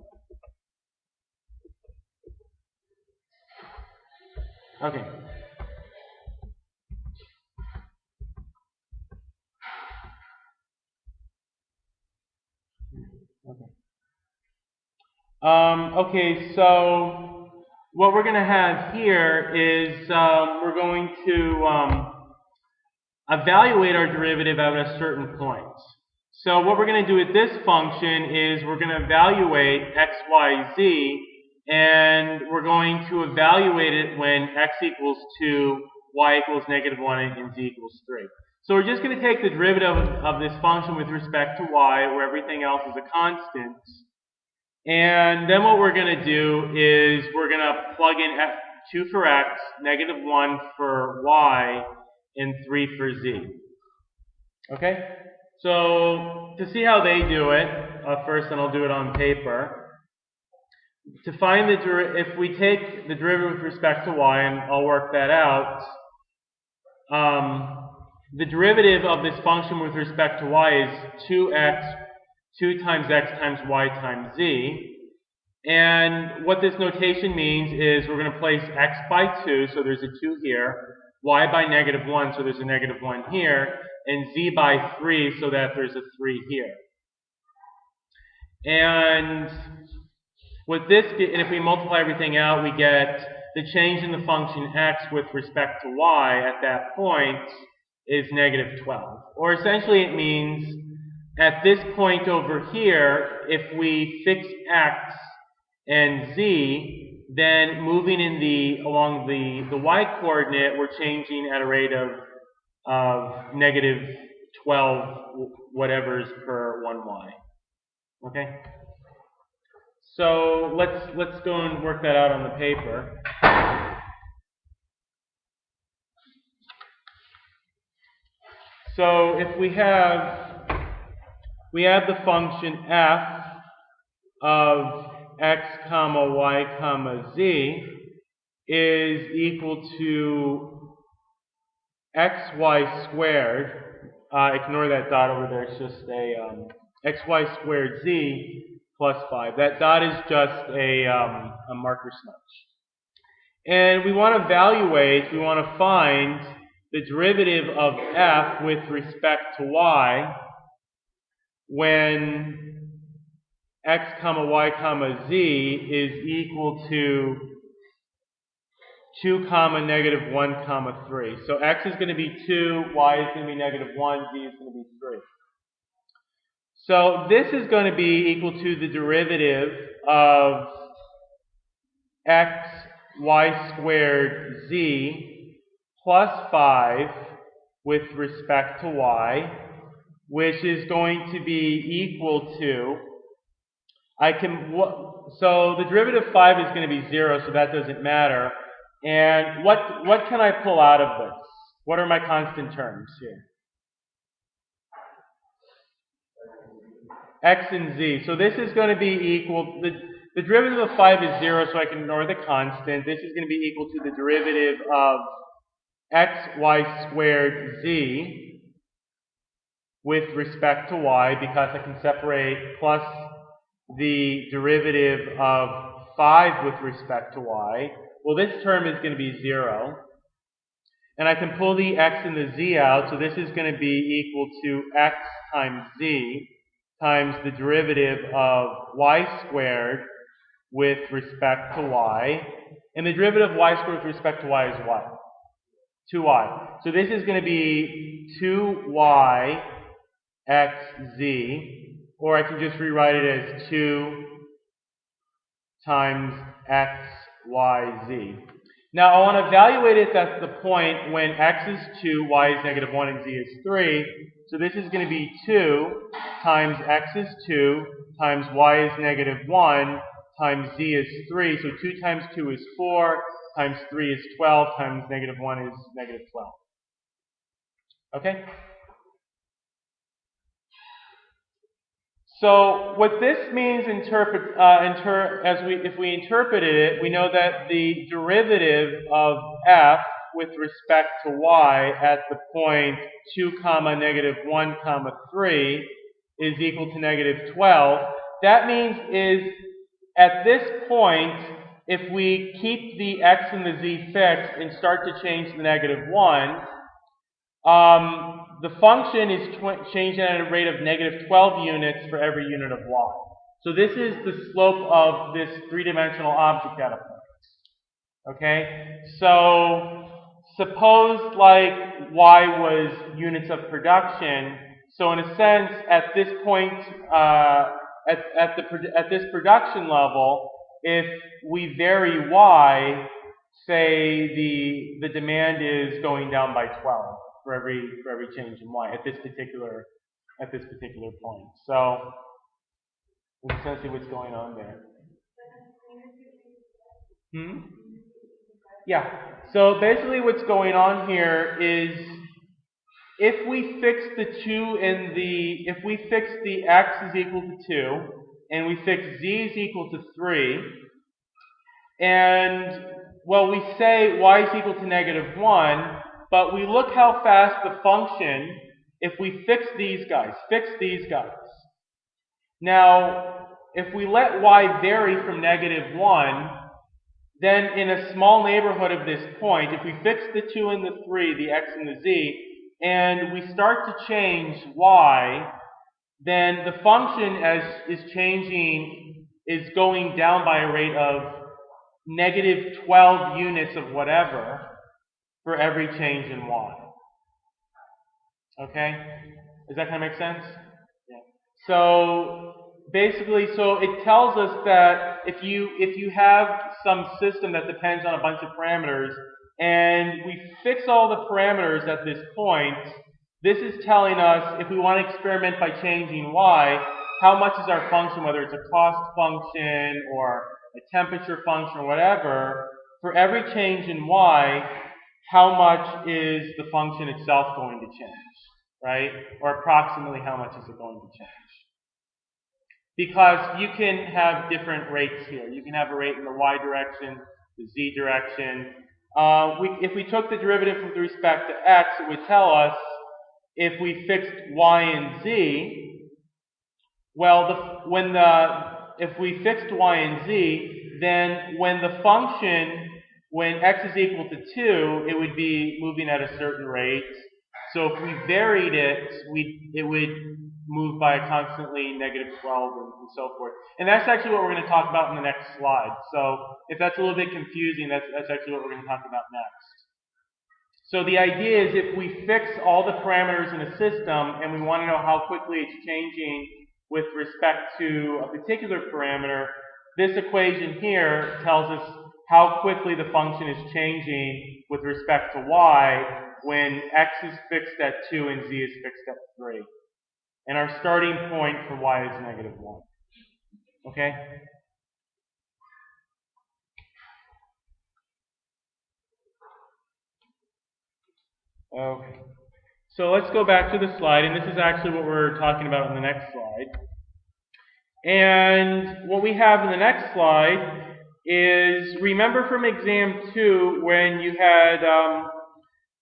Okay. Okay. Okay, so what we're going to have here is we're going to evaluate our derivative at a certain point. So what we're going to do with this function is we're going to evaluate x, y, z, and we're going to evaluate it when x equals 2, y equals -1, and z equals 3. So we're just going to take the derivative of this function with respect to y, where everything else is a constant. And then what we're going to do is we're going to plug in 2 for x, -1 for y, and 3 for z. Okay? So to see how they do it, first, and I'll do it on paper. To find if we take the derivative with respect to y, and I'll work that out, the derivative of this function with respect to y is 2x, 2 times x times y times z. And what this notation means is we're going to place x by 2, so there's a 2 here, y by -1, so there's a -1 here, and z by 3, so that there's a 3 here. And with this, and if we multiply everything out, we get the change in the function x with respect to y at that point is -12. Or essentially it means at this point over here, if we fix x and z, then moving in along the y coordinate, we're changing at a rate of -12 whatevers per 1y. Okay? So let's go and work that out on the paper. So if we have the function f of x comma y comma z is equal to xy squared. Ignore that dot over there. It's just a xy squared z plus 5. That dot is just a marker smudge. And we want to evaluate, we want to find the derivative of f with respect to y when x comma y comma z is equal to 2 comma -1 comma 3. So x is going to be 2, y is going to be -1, z is going to be 3. So this is going to be equal to the derivative of x y squared z plus 5 with respect to y, which is going to be equal to, so the derivative of 5 is going to be 0, so that doesn't matter. And what can I pull out of this? What are my constant terms here? X and z. So this is going to be equal, the derivative of 5 is 0, so I can ignore the constant. This is going to be equal to the derivative of xy squared z with respect to y, because I can separate plus the derivative of 5 with respect to y. Well, this term is going to be 0. And I can pull the x and the z out, so this is going to be equal to x times z times the derivative of y squared with respect to y. And the derivative of y squared with respect to y is what? 2y. So this is going to be 2y xz, or I can just rewrite it as 2 times xyz. Now I want to evaluate it at the point when x is 2, y is -1, and z is 3. So this is going to be 2 times x is 2 times y is -1 times z is 3. So 2 times 2 is 4 times 3 is 12 times -1 is -12. Okay? So what this means if we interpreted it, we know that the derivative of f with respect to y at the point 2 comma negative 1 comma 3 is equal to negative 12. That means is at this point, if we keep the x and the z fixed and start to change the negative 1, the function is changing at a rate of negative 12 units for every unit of y. So this is the slope of this three-dimensional object at a point. Okay? So suppose like y was units of production. So in a sense, at this point, at this production level, if we vary y, say the demand is going down by 12 for every change in y at this particular point. So we can see what's going on there. Yeah. So basically, what's going on here is if we fix the x is equal to 2 and we fix z is equal to 3, and well, we say y is equal to negative 1, but we look how fast the function, if we fix these guys. Now, if we let y vary from negative 1, then in a small neighborhood of this point, if we fix the 2 and the 3, the x and the z, and we start to change y, then the function is going down by a rate of negative 12 units of whatever for every change in y. Okay? Does that kind of make sense? Yeah. So basically, so it tells us that if you have some system that depends on a bunch of parameters, and we fix all the parameters at this point, this is telling us if we want to experiment by changing y, how much is our function, whether it's a cost function or a temperature function or whatever, for every change in y, how much is the function itself going to change, right? Or approximately how much is it going to change? Because you can have different rates here. You can have a rate in the y direction, the z direction. If we took the derivative with respect to x, it would tell us if we fixed y and z, well, if we fixed y and z, then when x is equal to 2, it would be moving at a certain rate. So if we varied it, it would move by a constantly negative 12 and so forth. And that's actually what we're going to talk about in the next slide. So if that's a little bit confusing, that's actually what we're going to talk about next. So the idea is if we fix all the parameters in a system and we want to know how quickly it's changing with respect to a particular parameter, this equation here tells us how quickly the function is changing with respect to y when x is fixed at 2 and z is fixed at 3. And our starting point for y is negative 1. Okay? Okay. So let's go back to the slide, and this is actually what we're talking about in the next slide. And what we have in the next slide is, remember from exam 2 when you had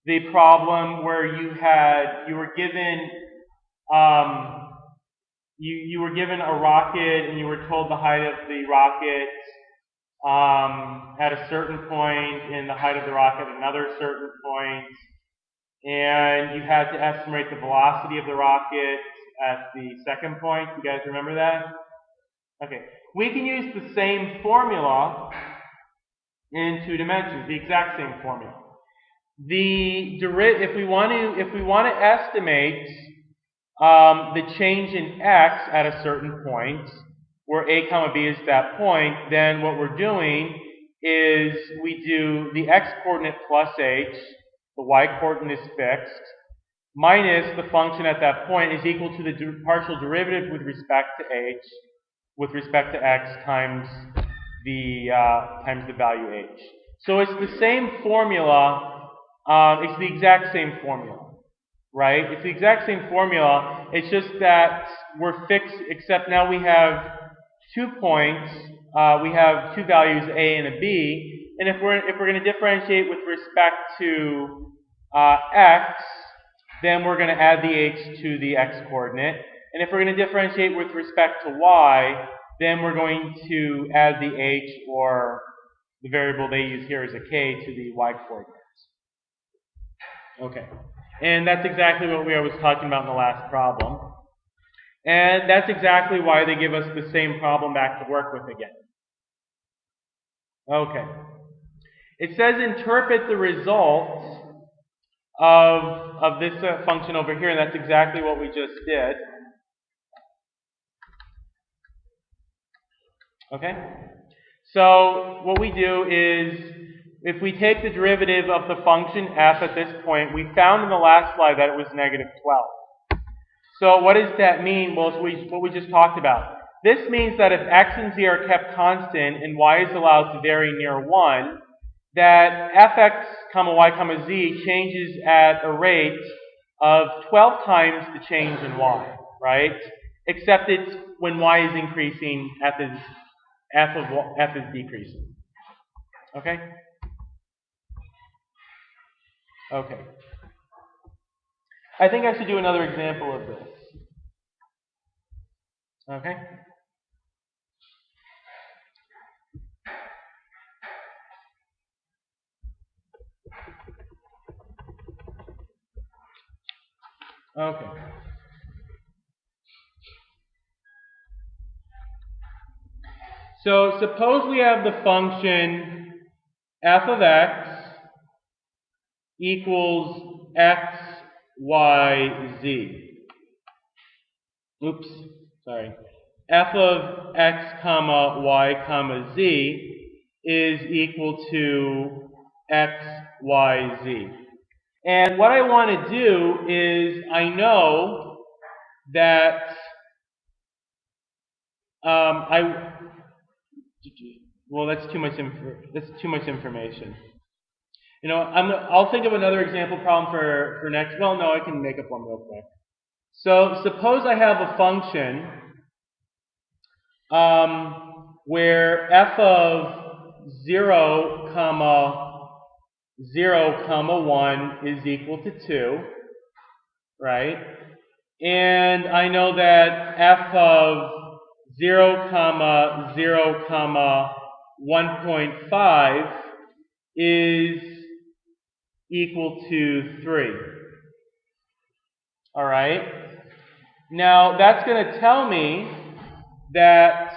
the problem where you were given you were given a rocket and you were told the height of the rocket at a certain point and the height of the rocket at another certain point, and you had to estimate the velocity of the rocket at the second point. You guys remember that? Okay. We can use the same formula in 2 dimensions, the exact same formula. If we want to estimate the change in x at a certain point, where a comma b is that point, then what we're doing is we do the x coordinate plus h, the y coordinate is fixed, minus the function at that point is equal to the partial derivative with respect to h, with respect to x times the value h. So it's the same formula. It's the exact same formula, right? It's the exact same formula. It's just that we're fixed, except now we have 2 points. We have 2 values, a and a b, and if we're going to differentiate with respect to x, then we're going to add the h to the x coordinate. And if we're going to differentiate with respect to y, then we're going to add the h, or the variable they use here is a k, to the y coordinates. Okay. And that's exactly what I was talking about in the last problem. And that's exactly why they give us the same problem back to work with again. Okay. It says interpret the results of this function over here, and that's exactly what we just did. Okay? So what we do is, if we take the derivative of the function f at this point, we found in the last slide that it was negative 12. So what does that mean? Well, it's what we just talked about. This means that if x and z are kept constant and y is allowed to vary near 1, that fx, y, z changes at a rate of 12 times the change in y, right? Except it's when y is increasing, f is decreasing. Okay? Okay. I think I should do another example of this. Okay? Okay. So suppose we have the function f of x equals x, y, z. Oops, sorry. F of x, y, z is equal to x, y, z. And what I want to do is, I know that well, that's too much information. You know, I'll think of another example problem for next. Well, no, I can make up one real quick. So suppose I have a function where f of 0, 1 is equal to 2, right? And I know that f of 0, 1.5 is equal to 3. All right? Now, that's going to tell me that,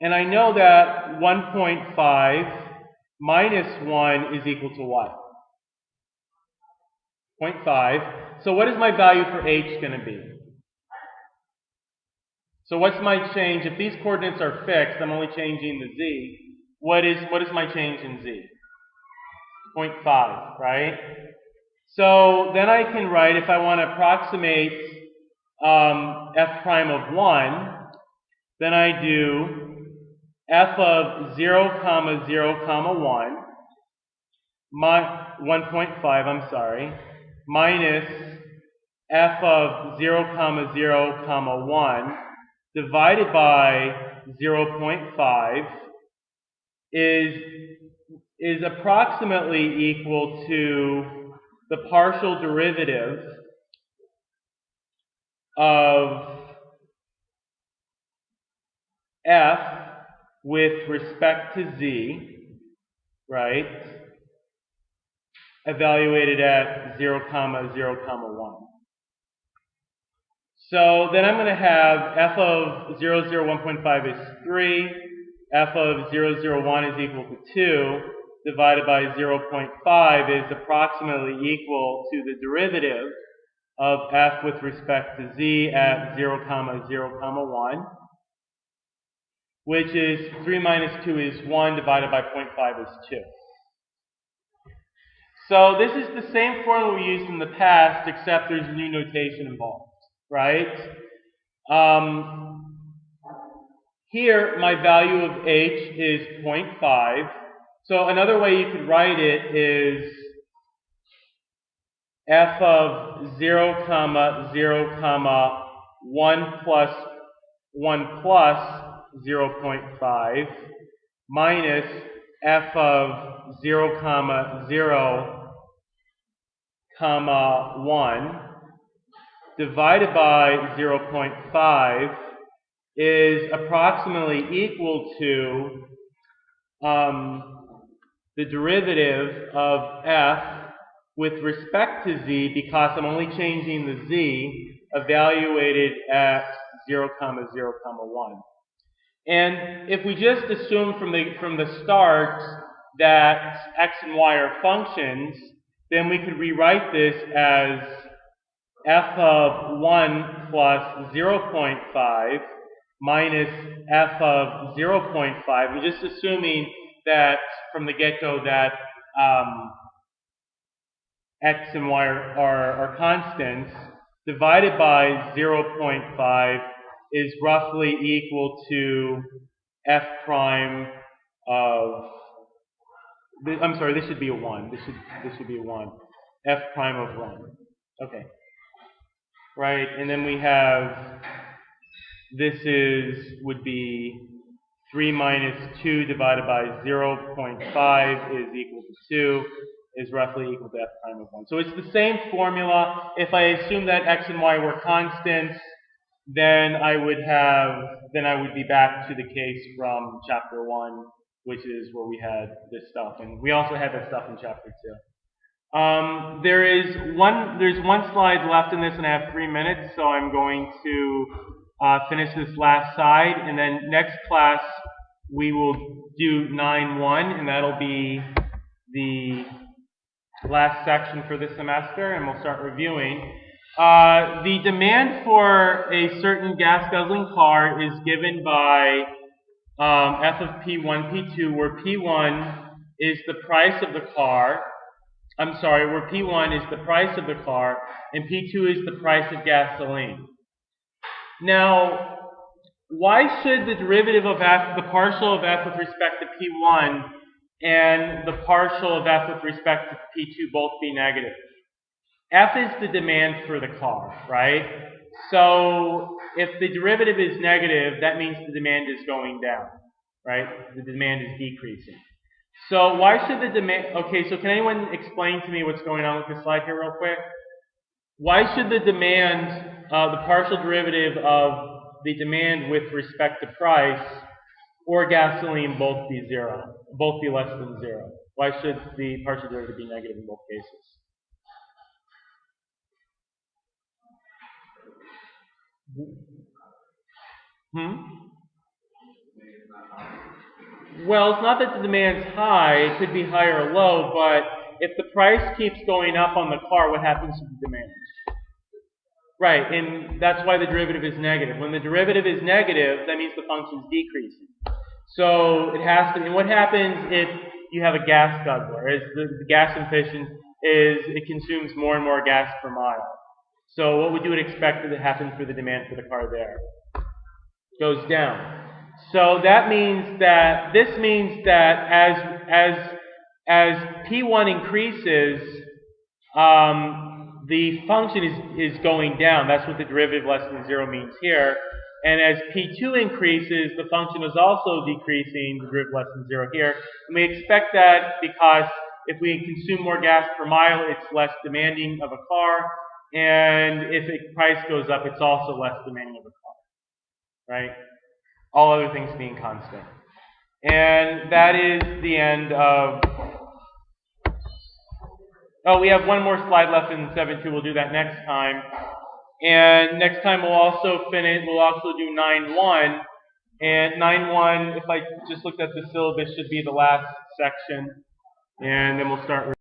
and I know that 1.5 minus 1 is equal to what? 0.5. So what is my value for h going to be? So what's my change? If these coordinates are fixed, I'm only changing the z. What is my change in z? 0.5, right? So then I can write, if I want to approximate f prime of 1, then I do f of 0, 1, 1.5, I'm sorry, minus f of 0, 1 divided by 0.5 is approximately equal to the partial derivative of f with respect to z, right, evaluated at 0, 1. So then I'm going to have f of 0, 1.5 is 3, f of 0, 1 is equal to 2, divided by 0.5 is approximately equal to the derivative of f with respect to z at 0, 1, which is 3 minus 2 is 1, divided by 0.5 is 2. So this is the same formula we used in the past, except there's new notation involved, right? Here, my value of h is 0.5. So another way you could write it is f of 0, 1 plus 0.5 minus f of 0, 0, 1 divided by 0.5 is approximately equal to the derivative of f with respect to z, because I'm only changing the z, evaluated at 0, 0, 1. And if we just assume from the start that x and y are functions, then we could rewrite this as f of 1 plus 0.5 minus f of 0.5. We're just assuming that from the get-go that x and y are constants, divided by 0.5 is roughly equal to f prime of, I'm sorry, this should be a 1. This should be a 1. F prime of 1. Okay. Right, and then we have, would be 3 minus 2 divided by 0.5 is equal to 2, is roughly equal to f prime of 1. So it's the same formula. If I assume that x and y were constants, then I would be back to the case from chapter 1, which is where we had this stuff. And we also had that stuff in chapter 2. There's one slide left in this, and I have 3 minutes, so I'm going to finish this last side, and then next class we will do 9.1, and that'll be the last section for this semester, and we'll start reviewing. The demand for a certain gas-guzzling car is given by f of P1, P2, where P1 is the price of the car. I'm sorry, where P1 is the price of the car, and P2 is the price of gasoline. Now, why should the derivative of f, the partial of f with respect to P1, and the partial of f with respect to P2 both be negative? F is the demand for the car, right? So if the derivative is negative, that means the demand is going down, right? The demand is decreasing. So why should the demand, okay, so can anyone explain to me what's going on with this slide here real quick? Why should the demand, the partial derivative of the demand with respect to price or gasoline both be zero, both be less than 0? Why should the partial derivative be negative in both cases? Well, it's not that the demand's high, it could be high or low, but if the price keeps going up on the car, what happens to the demand? Right, and that's why the derivative is negative. When the derivative is negative, that means the function's decreasing. So it has to, and what happens if you have a gas guzzler? Is the gas efficient is it consumes more and more gas per mile. So what would you expect to happen for the demand for the car there? Goes down. So that means that, this means that as P1 increases, the function is going down. That's what the derivative less than 0 means here. And as P2 increases, the function is also decreasing, the derivative less than 0 here. And we expect that because if we consume more gas per mile, it's less demanding of a car. And if the price goes up, it's also less demanding of a car, right? All other things being constant. And that is the end of, oh, we have one more slide left in 7.2. We'll do that next time. And next time we'll also do 9.1. And 9.1, if I just looked at the syllabus, should be the last section. And then we'll start